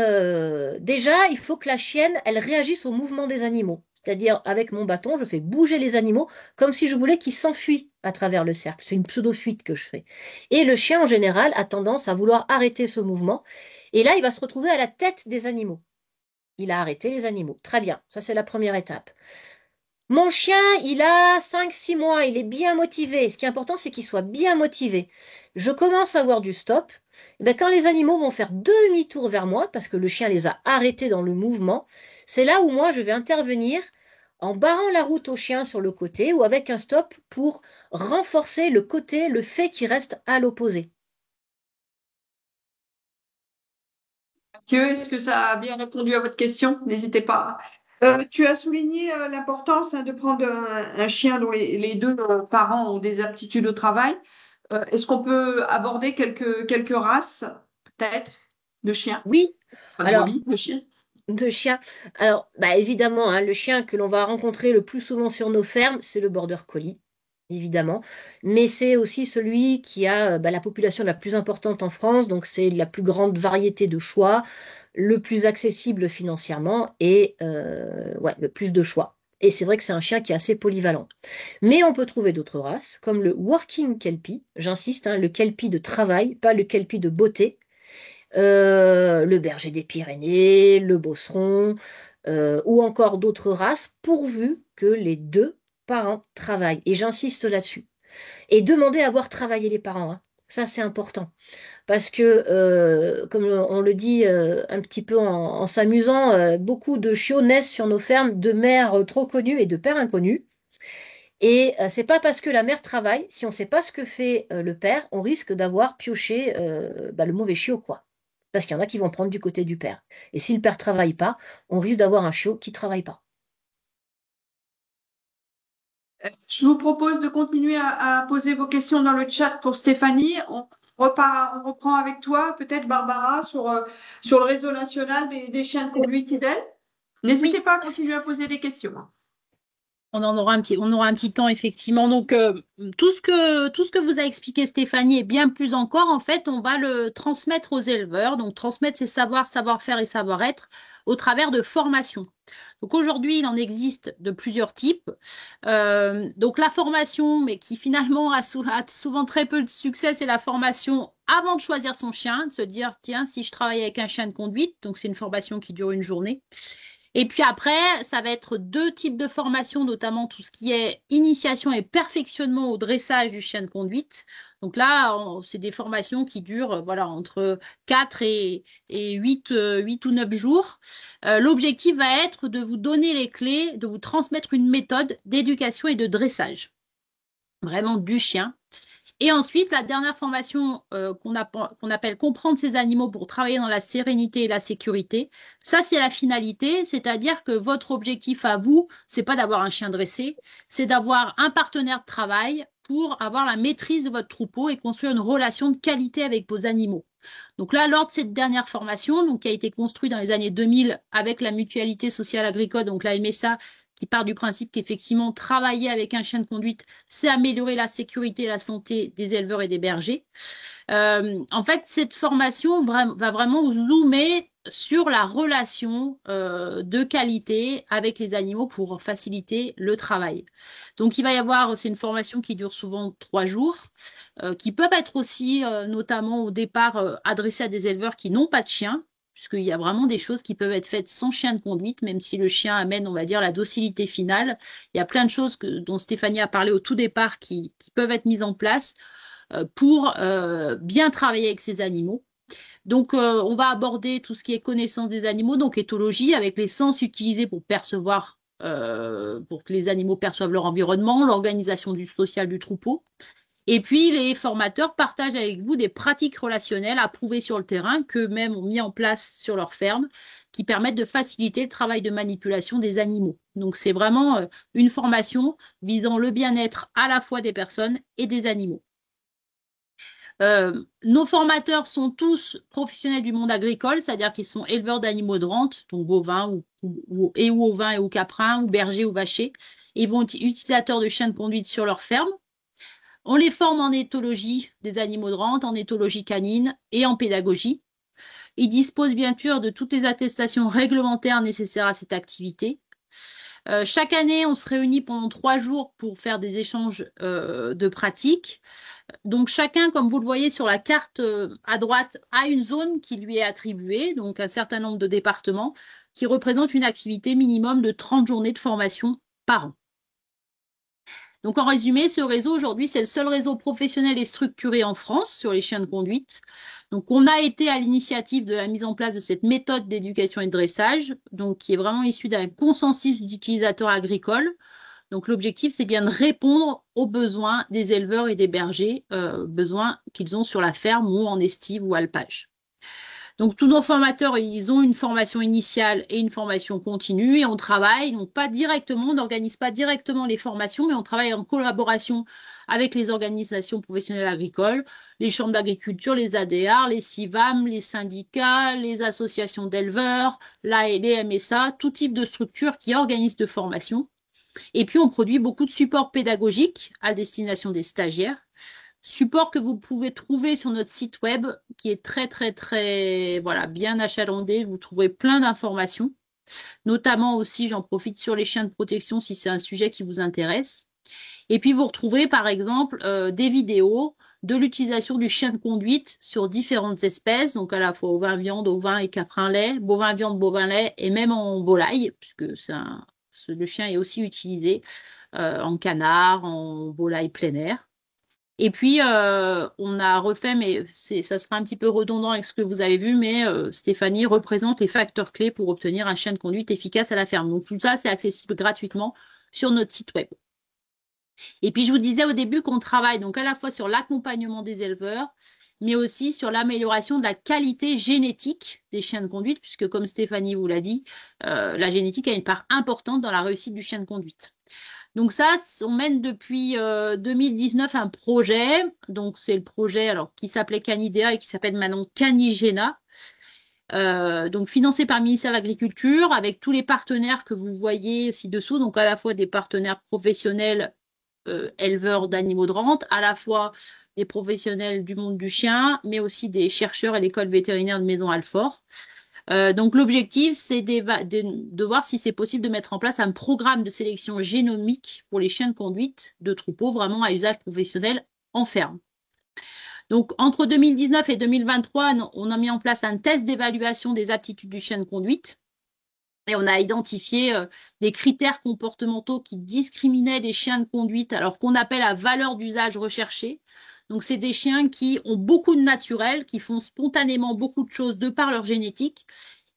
déjà, il faut que la chienne, elle réagisse au mouvement des animaux. C'est-à-dire, avec mon bâton, je fais bouger les animaux comme si je voulais qu'ils s'enfuient à travers le cercle. C'est une pseudo-fuite que je fais. Et le chien, en général, a tendance à vouloir arrêter ce mouvement. Et là, il va se retrouver à la tête des animaux. Il a arrêté les animaux. Très bien, ça c'est la première étape. Mon chien, il a 5, 6 mois, il est bien motivé. Ce qui est important, c'est qu'il soit bien motivé. Je commence à voir du stop. Eh bien, quand les animaux vont faire demi-tour vers moi, parce que le chien les a arrêtés dans le mouvement, c'est là où moi je vais intervenir en barrant la route au chien sur le côté ou avec un stop pour renforcer le côté, le fait qu'il reste à l'opposé. Mathieu, est-ce que ça a bien répondu à votre question? N'hésitez pas. Tu as souligné l'importance de prendre un chien dont les deux parents ont des aptitudes au travail. Est-ce qu'on peut aborder quelques races, peut-être, de chiens, Oui, pas de alors brebis, de chiens? de chien. Alors, bah évidemment, hein, le chien que l'on va rencontrer le plus souvent sur nos fermes, c'est le border collie, évidemment. Mais c'est aussi celui qui a la population la plus importante en France, donc c'est la plus grande variété de choix, le plus accessible financièrement et ouais, le plus de choix. Et c'est vrai que c'est un chien qui est assez polyvalent. Mais on peut trouver d'autres races, comme le working kelpie, j'insiste, hein, le kelpie de travail, pas le kelpie de beauté, le berger des Pyrénées, le bosseron, ou encore d'autres races, pourvu que les deux parents travaillent. Et j'insiste là-dessus. Et demandez à voir travailler les parents, hein. Ça, c'est important. Parce que, comme on le dit un petit peu en s'amusant, beaucoup de chiots naissent sur nos fermes de mères trop connues et de pères inconnus. Et c'est pas parce que la mère travaille, si on ne sait pas ce que fait le père, on risque d'avoir pioché le mauvais chiot, quoi. Parce qu'il y en a qui vont prendre du côté du père. Et si le père travaille pas, on risque d'avoir un chiot qui travaille pas. Je vous propose de continuer à poser vos questions dans le chat pour Stéphanie. On reprend avec toi, peut-être Barbara, sur le réseau national des chiens de conduite fidèles. Oui, N'hésitez pas à continuer à poser des questions. on aura un petit temps, effectivement. Donc, tout ce que vous a expliqué Stéphanie et bien plus encore, en fait, on va le transmettre aux éleveurs. Donc, transmettre ses savoirs, savoir-faire et savoir-être au travers de formations. Donc, aujourd'hui, il en existe de plusieurs types. Donc, la formation, mais qui finalement a souvent très peu de succès, c'est la formation avant de choisir son chien, de se dire, tiens, si je travaille avec un chien de conduite, donc c'est une formation qui dure une journée. Et puis après, ça va être deux types de formations, notamment tout ce qui est initiation et perfectionnement au dressage du chien de conduite. Donc là, c'est des formations qui durent voilà, entre 4 et 8 ou 9 jours. L'objectif va être de vous donner les clés, de vous transmettre une méthode d'éducation et de dressage, vraiment du chien. Et ensuite, la dernière formation qu'on appelle comprendre ces animaux pour travailler dans la sérénité et la sécurité, ça c'est la finalité, c'est-à-dire que votre objectif à vous, c'est pas d'avoir un chien dressé, c'est d'avoir un partenaire de travail pour avoir la maîtrise de votre troupeau et construire une relation de qualité avec vos animaux. Donc là, lors de cette dernière formation, donc, qui a été construite dans les années 2000 avec la Mutualité sociale agricole, donc la MSA, qui part du principe qu'effectivement, travailler avec un chien de conduite, c'est améliorer la sécurité et la santé des éleveurs et des bergers. En fait, cette formation va vraiment zoomer sur la relation de qualité avec les animaux pour faciliter le travail. Donc, il va y avoir, c'est une formation qui dure souvent 3 jours, qui peuvent être aussi, notamment au départ, adressées à des éleveurs qui n'ont pas de chien, puisqu'il y a vraiment des choses qui peuvent être faites sans chien de conduite, même si le chien amène, on va dire, la docilité finale. Il y a plein de choses dont Stéphanie a parlé au tout départ qui peuvent être mises en place pour bien travailler avec ces animaux. Donc, on va aborder tout ce qui est connaissance des animaux, donc éthologie, avec les sens utilisés pour percevoir, pour que les animaux perçoivent leur environnement, l'organisation sociale du troupeau. Et puis, les formateurs partagent avec vous des pratiques relationnelles approuvées sur le terrain, qu'eux-mêmes ont mis en place sur leur ferme, qui permettent de faciliter le travail de manipulation des animaux. Donc, c'est vraiment une formation visant le bien-être à la fois des personnes et des animaux. Nos formateurs sont tous professionnels du monde agricole, c'est-à-dire qu'ils sont éleveurs d'animaux de rente, donc bovins ou ovins et ou caprins, ou bergers ou vachers. Ils vont être utilisateurs de chiens de conduite sur leur ferme. On les forme en éthologie des animaux de rente, en éthologie canine et en pédagogie. Ils disposent bien sûr de toutes les attestations réglementaires nécessaires à cette activité. Chaque année, on se réunit pendant 3 jours pour faire des échanges de pratiques. Donc chacun, comme vous le voyez sur la carte à droite, a une zone qui lui est attribuée, donc un certain nombre de départements, qui représentent une activité minimum de 30 journées de formation par an. Donc en résumé, ce réseau aujourd'hui, c'est le seul réseau professionnel et structuré en France sur les chiens de conduite. Donc on a été à l'initiative de la mise en place de cette méthode d'éducation et de dressage, donc qui est vraiment issue d'un consensus d'utilisateurs agricoles. Donc l'objectif, c'est bien de répondre aux besoins des éleveurs et des bergers, besoins qu'ils ont sur la ferme ou en estive ou alpage. Donc tous nos formateurs, ils ont une formation initiale et une formation continue et on travaille, donc pas directement, on n'organise pas directement les formations, mais on travaille en collaboration avec les organisations professionnelles agricoles, les chambres d'agriculture, les ADR, les CIVAM, les syndicats, les associations d'éleveurs, les MSA, tout type de structures qui organisent de formation. Et puis, on produit beaucoup de supports pédagogiques à destination des stagiaires. Support que vous pouvez trouver sur notre site web qui est très, voilà, bien achalandé. Vous trouverez plein d'informations, notamment aussi, j'en profite, sur les chiens de protection si c'est un sujet qui vous intéresse. Et puis, vous retrouverez par exemple des vidéos de l'utilisation du chien de conduite sur différentes espèces, donc à la fois ovin viande, ovin et caprin lait, bovin viande, bovin lait et même en volaille, puisque le chien est aussi utilisé en canard, en volaille plein air. Et puis, on a refait, mais ça sera un petit peu redondant avec ce que vous avez vu, mais Stéphanie représente les facteurs clés pour obtenir un chien de conduite efficace à la ferme. Donc, tout ça, c'est accessible gratuitement sur notre site web. Et puis, je vous disais au début qu'on travaille donc à la fois sur l'accompagnement des éleveurs, mais aussi sur l'amélioration de la qualité génétique des chiens de conduite, puisque comme Stéphanie vous l'a dit, la génétique a une part importante dans la réussite du chien de conduite. Donc ça, on mène depuis 2019 un projet. Donc c'est le projet qui s'appelait Canidea et qui s'appelle maintenant Canigena. Donc financé par le ministère de l'Agriculture avec tous les partenaires que vous voyez ci-dessous. Donc à la fois des partenaires professionnels éleveurs d'animaux de rente, à la fois des professionnels du monde du chien, mais aussi des chercheurs à l'école vétérinaire de Maison-Alfort. Donc l'objectif, c'est de voir si c'est possible de mettre en place un programme de sélection génomique pour les chiens de conduite de troupeaux vraiment à usage professionnel en ferme. Donc entre 2019 et 2023, on a mis en place un test d'évaluation des aptitudes du chien de conduite et on a identifié des critères comportementaux qui discriminaient les chiens de conduite, alors qu'on appelle à valeur d'usage recherchée. Donc, c'est des chiens qui ont beaucoup de naturel, qui font spontanément beaucoup de choses de par leur génétique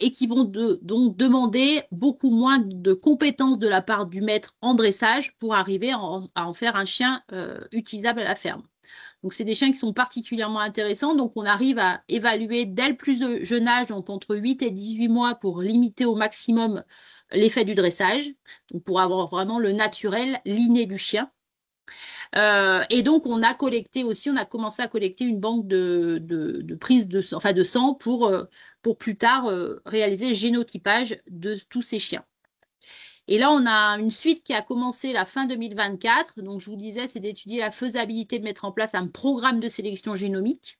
et qui vont donc demander beaucoup moins de compétences de la part du maître en dressage pour arriver à en faire un chien utilisable à la ferme. Donc, c'est des chiens qui sont particulièrement intéressants. Donc, on arrive à évaluer dès le plus jeune âge, donc entre 8 et 18 mois, pour limiter au maximum l'effet du dressage, donc pour avoir vraiment le naturel, l'inné du chien. Et donc, on a commencé à collecter une banque de prise de sang pour plus tard réaliser le génotypage de tous ces chiens. Et là, on a une suite qui a commencé la fin 2024. Donc, je vous disais, c'est d'étudier la faisabilité de mettre en place un programme de sélection génomique.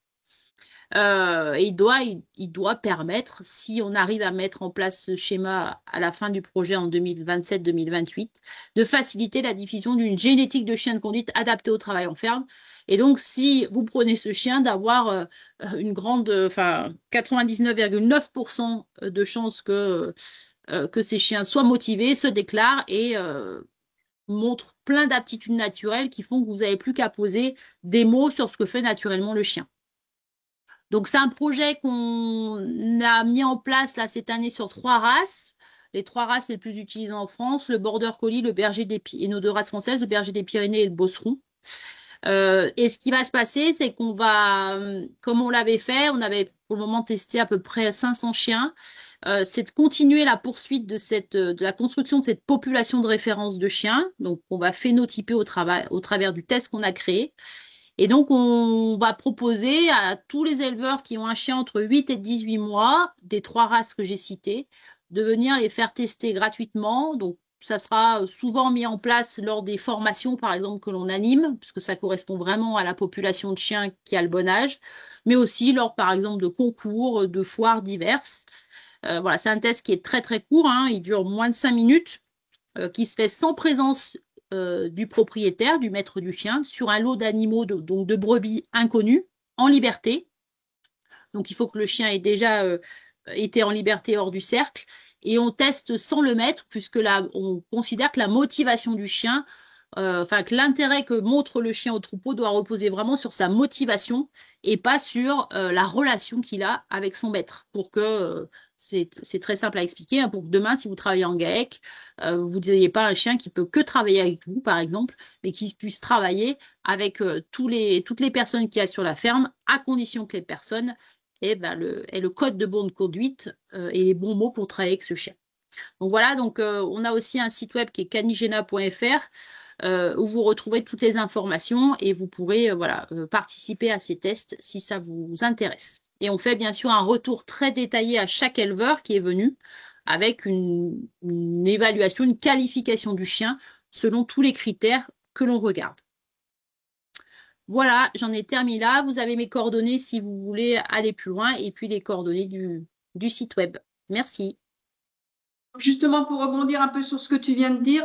Il doit permettre, si on arrive à mettre en place ce schéma à la fin du projet en 2027-2028, de faciliter la diffusion d'une génétique de chien de conduite adaptée au travail en ferme. Et donc, si vous prenez ce chien, d'avoir une grande, 99,9% de chances que ces chiens soient motivés, se déclarent et montrent plein d'aptitudes naturelles qui font que vous n'avez plus qu'à poser des mots sur ce que fait naturellement le chien. Donc, c'est un projet qu'on a mis en place là, cette année sur 3 races. Les 3 races les plus utilisées en France, le Border Collie, le berger et nos 2 races françaises, le berger des Pyrénées et le Beauceron. Et ce qui va se passer, c'est qu'on va, comme on l'avait fait, on avait pour le moment testé à peu près 500 chiens, c'est de continuer la poursuite de la construction de cette population de référence de chiens. Donc, on va phénotyper au travers du test qu'on a créé. Et donc, on va proposer à tous les éleveurs qui ont un chien entre 8 et 18 mois, des 3 races que j'ai citées, de venir les faire tester gratuitement. Donc, ça sera souvent mis en place lors des formations, par exemple, que l'on anime, puisque ça correspond vraiment à la population de chiens qui a le bon âge, mais aussi lors, par exemple, de concours, de foires diverses. Voilà, c'est un test qui est très, très court, hein, il dure moins de 5 minutes, qui se fait sans présence du propriétaire, du maître du chien, sur un lot d'animaux, donc de brebis inconnus, en liberté. Donc, il faut que le chien ait déjà été en liberté hors du cercle. Et on teste sans le maître, puisque là, on considère que la motivation du chien, que l'intérêt que montre le chien au troupeau doit reposer vraiment sur sa motivation et pas sur la relation qu'il a avec son maître. Pour que, c'est très simple à expliquer, hein, pour que demain, si vous travaillez en GAEC, vous n'ayez pas un chien qui peut que travailler avec vous, par exemple, mais qui puisse travailler avec toutes les personnes qu'il y a sur la ferme, à condition que les personnes aient le code de bonne conduite et les bons mots pour travailler avec ce chien. Donc voilà, donc on a aussi un site web qui est canigena.fr où vous retrouvez toutes les informations et vous pourrez participer à ces tests si ça vous intéresse. Et on fait bien sûr un retour très détaillé à chaque éleveur qui est venu avec une évaluation, une qualification du chien selon tous les critères que l'on regarde. Voilà, j'en ai terminé là. Vous avez mes coordonnées si vous voulez aller plus loin et puis les coordonnées du site web. Merci. Justement, pour rebondir un peu sur ce que tu viens de dire,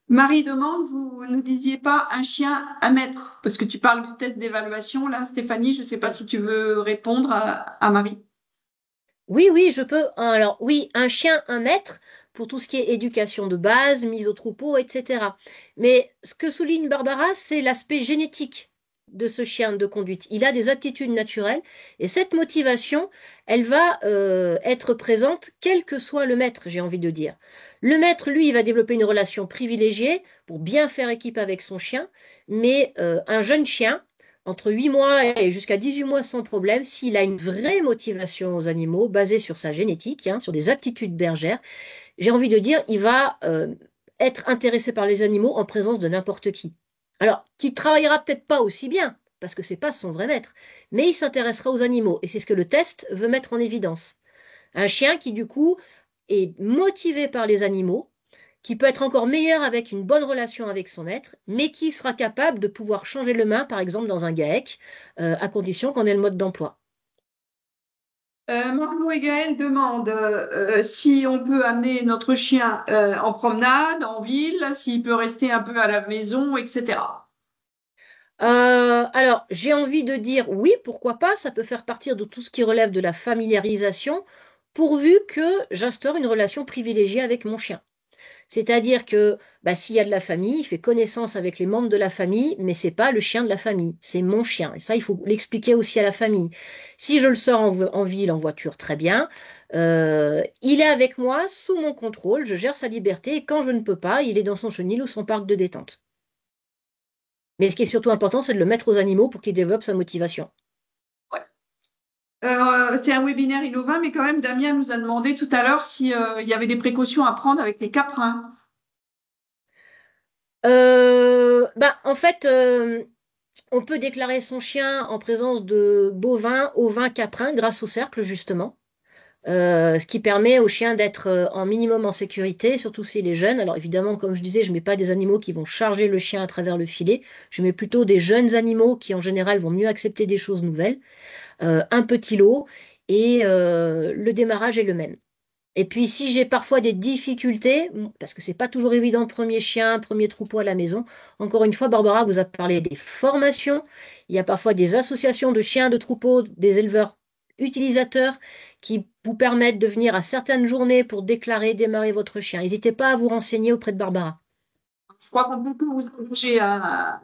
Marie demande, vous ne disiez pas un chien à mettre, parce que tu parles du test d'évaluation, là, Stéphanie, je ne sais pas si tu veux répondre à Marie. Oui, oui, je peux. Alors, oui, un chien, un maître, pour tout ce qui est éducation de base, mise au troupeau, etc. Mais ce que souligne Barbara, c'est l'aspect génétique de ce chien de conduite. Il a des aptitudes naturelles et cette motivation, elle va être présente quel que soit le maître, j'ai envie de dire. Le maître, lui, il va développer une relation privilégiée pour bien faire équipe avec son chien, mais un jeune chien, entre 8 mois et jusqu'à 18 mois sans problème, s'il a une vraie motivation aux animaux basée sur sa génétique, hein, sur des aptitudes bergères, j'ai envie de dire, il va être intéressé par les animaux en présence de n'importe qui. Alors, qui travaillera peut-être pas aussi bien, parce que c'est pas son vrai maître, mais il s'intéressera aux animaux, et c'est ce que le test veut mettre en évidence. Un chien qui, du coup, est motivé par les animaux, qui peut être encore meilleur avec une bonne relation avec son maître, mais qui sera capable de pouvoir changer le main, par exemple, dans un GAEC, à condition qu'on ait le mode d'emploi. Marco et Gaël demandent si on peut amener notre chien en promenade, en ville, s'il peut rester un peu à la maison, etc. Alors, j'ai envie de dire oui, pourquoi pas, ça peut faire partie de tout ce qui relève de la familiarisation, pourvu que j'instaure une relation privilégiée avec mon chien. C'est-à-dire que s'il y a de la famille, il fait connaissance avec les membres de la famille, mais c'est pas le chien de la famille, c'est mon chien. Et ça, il faut l'expliquer aussi à la famille. Si je le sors en ville, en voiture, très bien. Il est avec moi, sous mon contrôle, je gère sa liberté, et quand je ne peux pas, il est dans son chenil ou son parc de détente. Mais ce qui est surtout important, c'est de le mettre aux animaux pour qu'il développe sa motivation. C'est un webinaire innovant, mais quand même, Damien nous a demandé tout à l'heure s'il y avait des précautions à prendre avec les caprins. En fait, on peut déclarer son chien en présence de bovins, ovins, caprins grâce au cercle, justement. Ce qui permet au chien d'être en minimum en sécurité, surtout s'il est jeune. Alors évidemment, comme je disais, je ne mets pas des animaux qui vont charger le chien à travers le filet. Je mets plutôt des jeunes animaux qui, en général, vont mieux accepter des choses nouvelles. Un petit lot et le démarrage est le même. Et puis si j'ai parfois des difficultés, parce que c'est pas toujours évident, premier chien, premier troupeau à la maison, encore une fois, Barbara vous a parlé des formations. Il y a parfois des associations de chiens de troupeau, des éleveurs utilisateurs qui vous permettent de venir à certaines journées pour déclarer, démarrer votre chien. N'hésitez pas à vous renseigner auprès de Barbara. Je crois qu'on peut vous encourager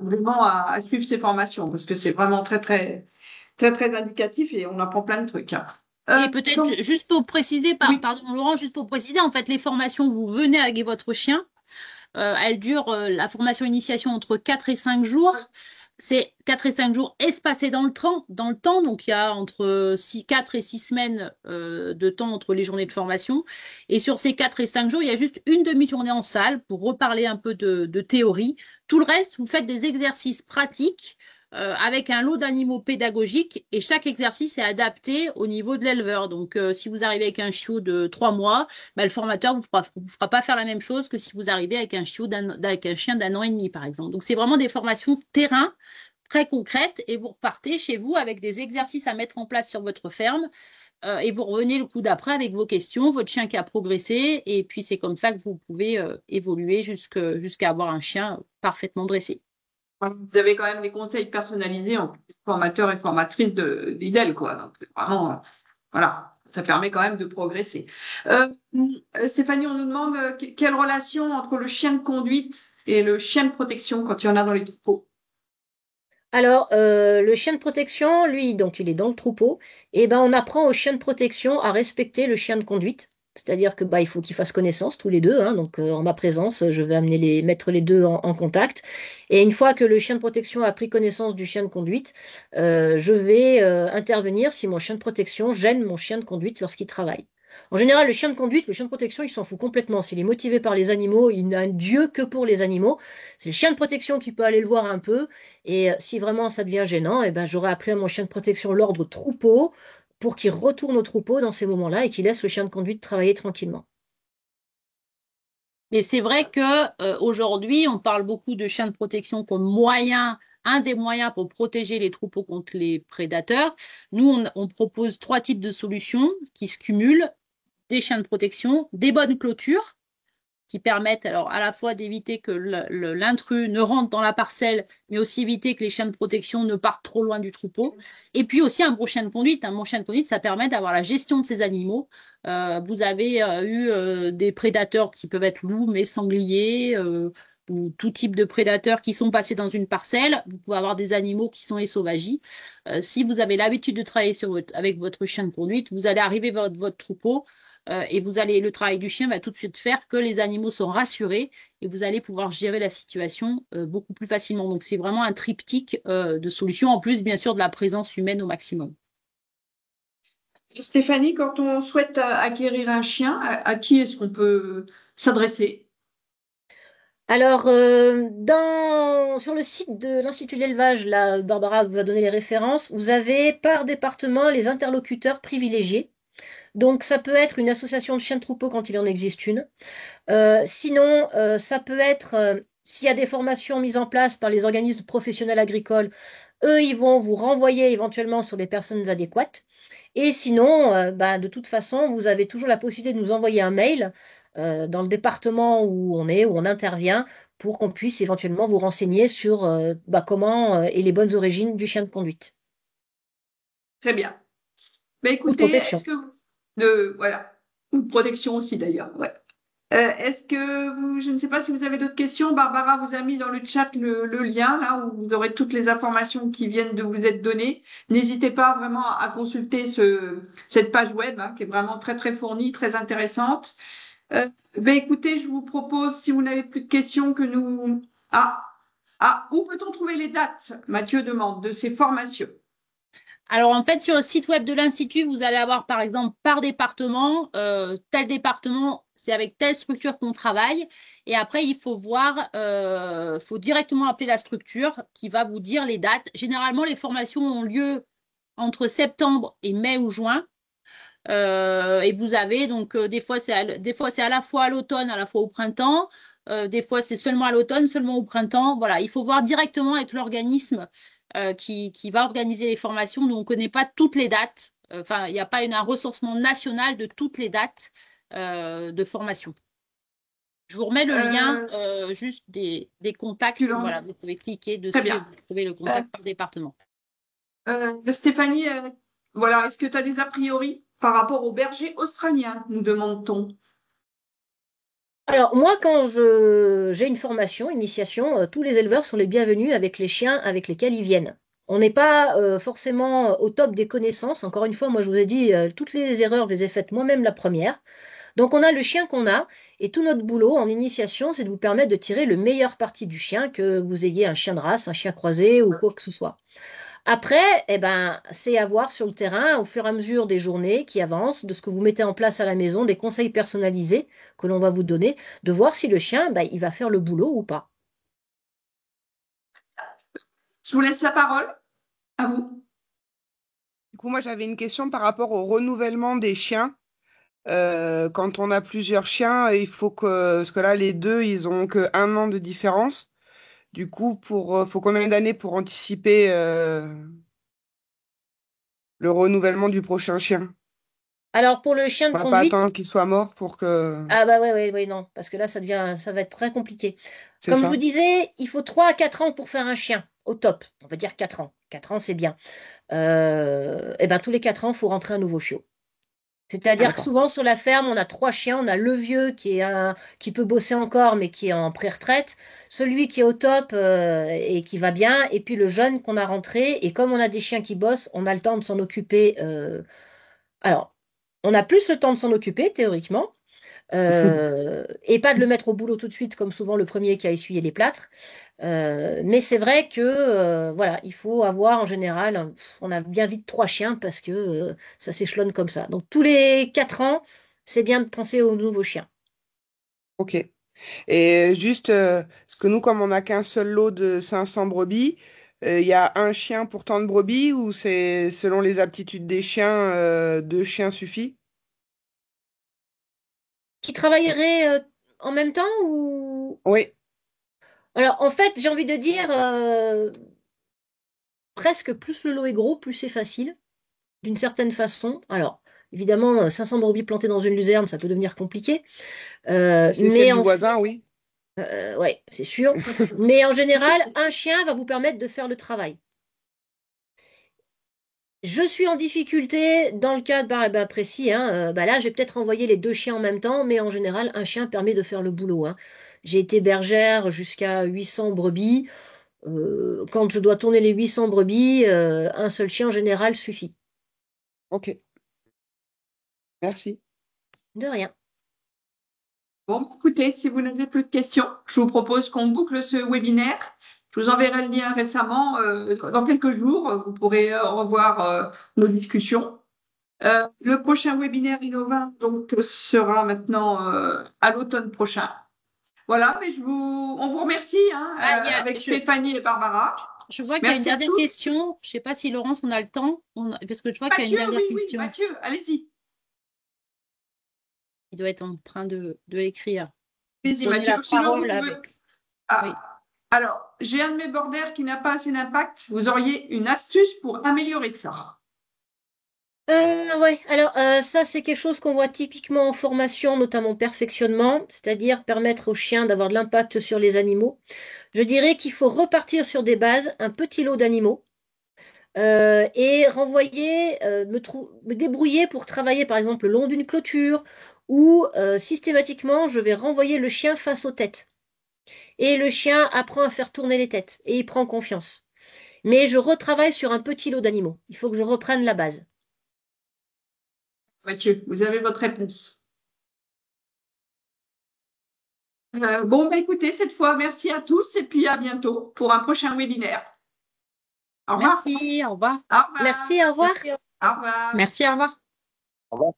vraiment à suivre ces formations parce que c'est vraiment très, très, très, très indicatif et on apprend plein de trucs. Et peut-être juste pour préciser, pardon Laurent, juste pour préciser, en fait, les formations, vous venez avec votre chien. Elles durent, la formation initiation entre 4 et 5 jours. C'est 4 et 5 jours espacés dans le temps. Donc, il y a entre 4 et 6 semaines de temps entre les journées de formation. Et sur ces 4 et 5 jours, il y a juste une demi-journée en salle pour reparler un peu de théorie. Tout le reste, vous faites des exercices pratiques avec un lot d'animaux pédagogiques et chaque exercice est adapté au niveau de l'éleveur. Donc, si vous arrivez avec un chiot de 3 mois, bah, le formateur ne vous fera pas faire la même chose que si vous arrivez avec un avec un chien d'1 an et demi, par exemple. Donc, c'est vraiment des formations terrain très concrètes et vous repartez chez vous avec des exercices à mettre en place sur votre ferme et vous revenez le coup d'après avec vos questions, votre chien qui a progressé et puis c'est comme ça que vous pouvez évoluer jusqu'à avoir un chien parfaitement dressé. Vous avez quand même des conseils personnalisés en formateur et formatrice d'IDEL, quoi. Donc, vraiment, voilà, ça permet quand même de progresser. Stéphanie, on nous demande quelle relation entre le chien de conduite et le chien de protection quand il y en a dans les troupeaux. Alors, le chien de protection, lui, donc il est dans le troupeau, et ben on apprend au chien de protection à respecter le chien de conduite. C'est-à-dire que bah, il faut qu'ils fassent connaissance tous les deux, hein. Donc en ma présence, je vais mettre les deux en contact. Et une fois que le chien de protection a pris connaissance du chien de conduite, je vais intervenir si mon chien de protection gêne mon chien de conduite lorsqu'il travaille. En général, le chien de conduite, le chien de protection, il s'en fout complètement. S'il est motivé par les animaux, il n'a Dieu que pour les animaux. C'est le chien de protection qui peut aller le voir un peu. Et si vraiment ça devient gênant, eh ben, j'aurais appris à mon chien de protection l'ordre troupeau pour qu'il retourne au troupeau dans ces moments-là et qu'il laisse le chien de conduite travailler tranquillement. Mais c'est vrai que aujourd'hui, on parle beaucoup de chiens de protection comme un des moyens pour protéger les troupeaux contre les prédateurs. Nous, on propose 3 types de solutions qui se cumulent, des chiens de protection, des bonnes clôtures qui permettent alors à la fois d'éviter que l'intrus ne rentre dans la parcelle, mais aussi éviter que les chiens de protection ne partent trop loin du troupeau. Et puis aussi un bon chien de conduite. Un bon chien de conduite, ça permet d'avoir la gestion de ces animaux. Vous avez eu des prédateurs qui peuvent être loups, mais sangliers, ou tout type de prédateurs qui sont passés dans une parcelle. Vous pouvez avoir des animaux qui sont les sauvagies. Si vous avez l'habitude de travailler avec votre chien de conduite, vous allez arriver vers votre troupeau et le travail du chien va tout de suite faire que les animaux sont rassurés et vous allez pouvoir gérer la situation beaucoup plus facilement. Donc, c'est vraiment un triptyque de solutions, en plus, bien sûr, de la présence humaine au maximum. Stéphanie, quand on souhaite acquérir un chien, à qui est-ce qu'on peut s'adresser? Alors, sur le site de l'Institut de l'élevage, là, Barbara vous a donné les références, vous avez par département les interlocuteurs privilégiés. Donc, ça peut être une association de chiens de troupeau quand il en existe une. Sinon, ça peut être, s'il y a des formations mises en place par les organismes professionnels agricoles, eux, ils vont vous renvoyer éventuellement sur les personnes adéquates. Et sinon, bah, de toute façon, vous avez toujours la possibilité de nous envoyer un mail dans le département où on intervient, pour qu'on puisse éventuellement vous renseigner sur bah, comment et les bonnes origines du chien de conduite. Très bien. Mais Ou de écoutez, protection. voilà, ou de protection aussi d'ailleurs. Ouais. Est-ce que je ne sais pas si vous avez d'autres questions. Barbara vous a mis dans le chat le lien là où vous aurez toutes les informations qui viennent de vous être données. N'hésitez pas vraiment à consulter cette page web hein, qui est vraiment très très fournie, très intéressante. Écoutez, je vous propose, si vous n'avez plus de questions, que nous. Où peut-on trouver les dates, Mathieu demande, de ces formations? Alors, en fait, sur le site web de l'Institut, vous allez avoir, par exemple, par département, tel département, c'est avec telle structure qu'on travaille. Et après, il faut voir, faut directement appeler la structure qui va vous dire les dates. Généralement, les formations ont lieu entre septembre et mai ou juin. Et vous avez donc des fois c'est à la fois à l'automne, à la fois au printemps. Des fois c'est seulement à l'automne, seulement au printemps. Voilà, il faut voir directement avec l'organisme qui va organiser les formations. Nous on ne connaît pas toutes les dates. Enfin, il n'y a pas un recensement national de toutes les dates de formation. Je vous remets le lien juste des contacts. Voilà, vous pouvez cliquer dessus et vous trouvez le contact par département. Stéphanie, voilà, est-ce que tu as des a priori par rapport au berger australien, nous demande-t-on? Alors, moi, quand j'ai une formation, initiation, tous les éleveurs sont les bienvenus avec les chiens avec lesquels ils viennent. On n'est pas forcément au top des connaissances. Encore une fois, moi, je vous ai dit, toutes les erreurs, je les ai faites moi-même la première. Donc, on a le chien qu'on a, et tout notre boulot en initiation, c'est de vous permettre de tirer le meilleur parti du chien, que vous ayez un chien de race, un chien croisé ou quoi que ce soit. Après, eh ben, c'est à voir sur le terrain au fur et à mesure des journées qui avancent, de ce que vous mettez en place à la maison, des conseils personnalisés que l'on va vous donner, de voir si le chien, ben, il va faire le boulot ou pas. Je vous laisse la parole. À vous. Du coup, moi, j'avais une question par rapport au renouvellement des chiens. Quand on a plusieurs chiens, il faut que, parce que là, les deux, ils ont que 1 an de différence. Du coup, faut combien d'années pour anticiper le renouvellement du prochain chien? Alors, pour le chien de On va pas conduite, attendre qu'il soit mort pour que... ah bah ouais, non, parce que là, ça va être très compliqué. C'est Comme je vous ça. disais, il faut 3 à 4 ans pour faire un chien, au top. On va dire 4 ans. 4 ans, c'est bien. Et ben, tous les 4 ans, il faut rentrer un nouveau chiot. Ah, C'est-à-dire que d'accord. souvent sur la ferme, on a 3 chiens. On a le vieux qui peut bosser encore, mais qui est en pré-retraite. Celui qui est au top et qui va bien. Et puis le jeune qu'on a rentré. Et comme on a des chiens qui bossent, on a le temps de s'en occuper. Alors, on a plus le temps de s'en occuper, théoriquement. Et pas de le mettre au boulot tout de suite, comme souvent le premier qui a essuyé les plâtres. Mais c'est vrai que voilà, il faut avoir en général, on a bien vite 3 chiens parce que ça s'échelonne comme ça. Donc tous les 4 ans, c'est bien de penser aux nouveaux chiens. Ok. Et juste, parce que nous, comme on n'a qu'un seul lot de 500 brebis, il y a un chien pour tant de brebis ou c'est selon les aptitudes des chiens, 2 chiens suffit? Qui travaillerait en même temps ou... Oui, Alors en fait, j'ai envie de dire, presque plus le lot est gros, plus c'est facile, d'une certaine façon. Alors, évidemment, 500 brebis plantées dans une luzerne, ça peut devenir compliqué. si c'est celle Mais du en voisin, oui. ouais, c'est sûr. Mais en général, un chien va vous permettre de faire le travail. Je suis en difficulté dans le cas précis. Hein, bah là, j'ai peut-être envoyé les 2 chiens en même temps, mais en général, un chien permet de faire le boulot. Hein. J'ai été bergère jusqu'à 800 brebis. Quand je dois tourner les 800 brebis, un seul chien en général suffit. Ok, merci. De rien. Bon, écoutez, si vous n'avez plus de questions, je vous propose qu'on boucle ce webinaire. Je vous enverrai le lien récemment, dans quelques jours. Vous pourrez revoir nos discussions. Le prochain webinaire Innova donc, sera maintenant à l'automne prochain. Voilà, mais on vous remercie hein, Ah, avec Stéphanie et Barbara. je vois qu'il y a une Merci à dernière tous. question. Je ne sais pas si Laurence, on a le temps, parce que je vois qu'il y a une Mathieu, dernière oui, question. Mathieu, allez-y. Il doit être en train de l'écrire. Allez-y, Prenez Mathieu. la Sinon, parole avec. Oui. Alors, j'ai un de mes borders qui n'a pas assez d'impact. Vous auriez une astuce pour améliorer ça? Ouais, alors ça c'est quelque chose qu'on voit typiquement en formation, notamment en perfectionnement, c'est-à-dire permettre aux chiens d'avoir de l'impact sur les animaux. Je dirais qu'il faut repartir sur des bases, un petit lot d'animaux, et renvoyer, me débrouiller pour travailler par exemple le long d'une clôture, ou systématiquement je vais renvoyer le chien face aux têtes. Et le chien apprend à faire tourner les têtes, et il prend confiance. Mais je retravaille sur un petit lot d'animaux. Il faut que je reprenne la base. Mathieu, vous avez votre réponse. Bon, bah, écoutez, cette fois, merci à tous et puis à bientôt pour un prochain webinaire. Au revoir. Merci, au revoir. Au revoir. Merci, au revoir. Au revoir. Merci, au revoir. Au revoir.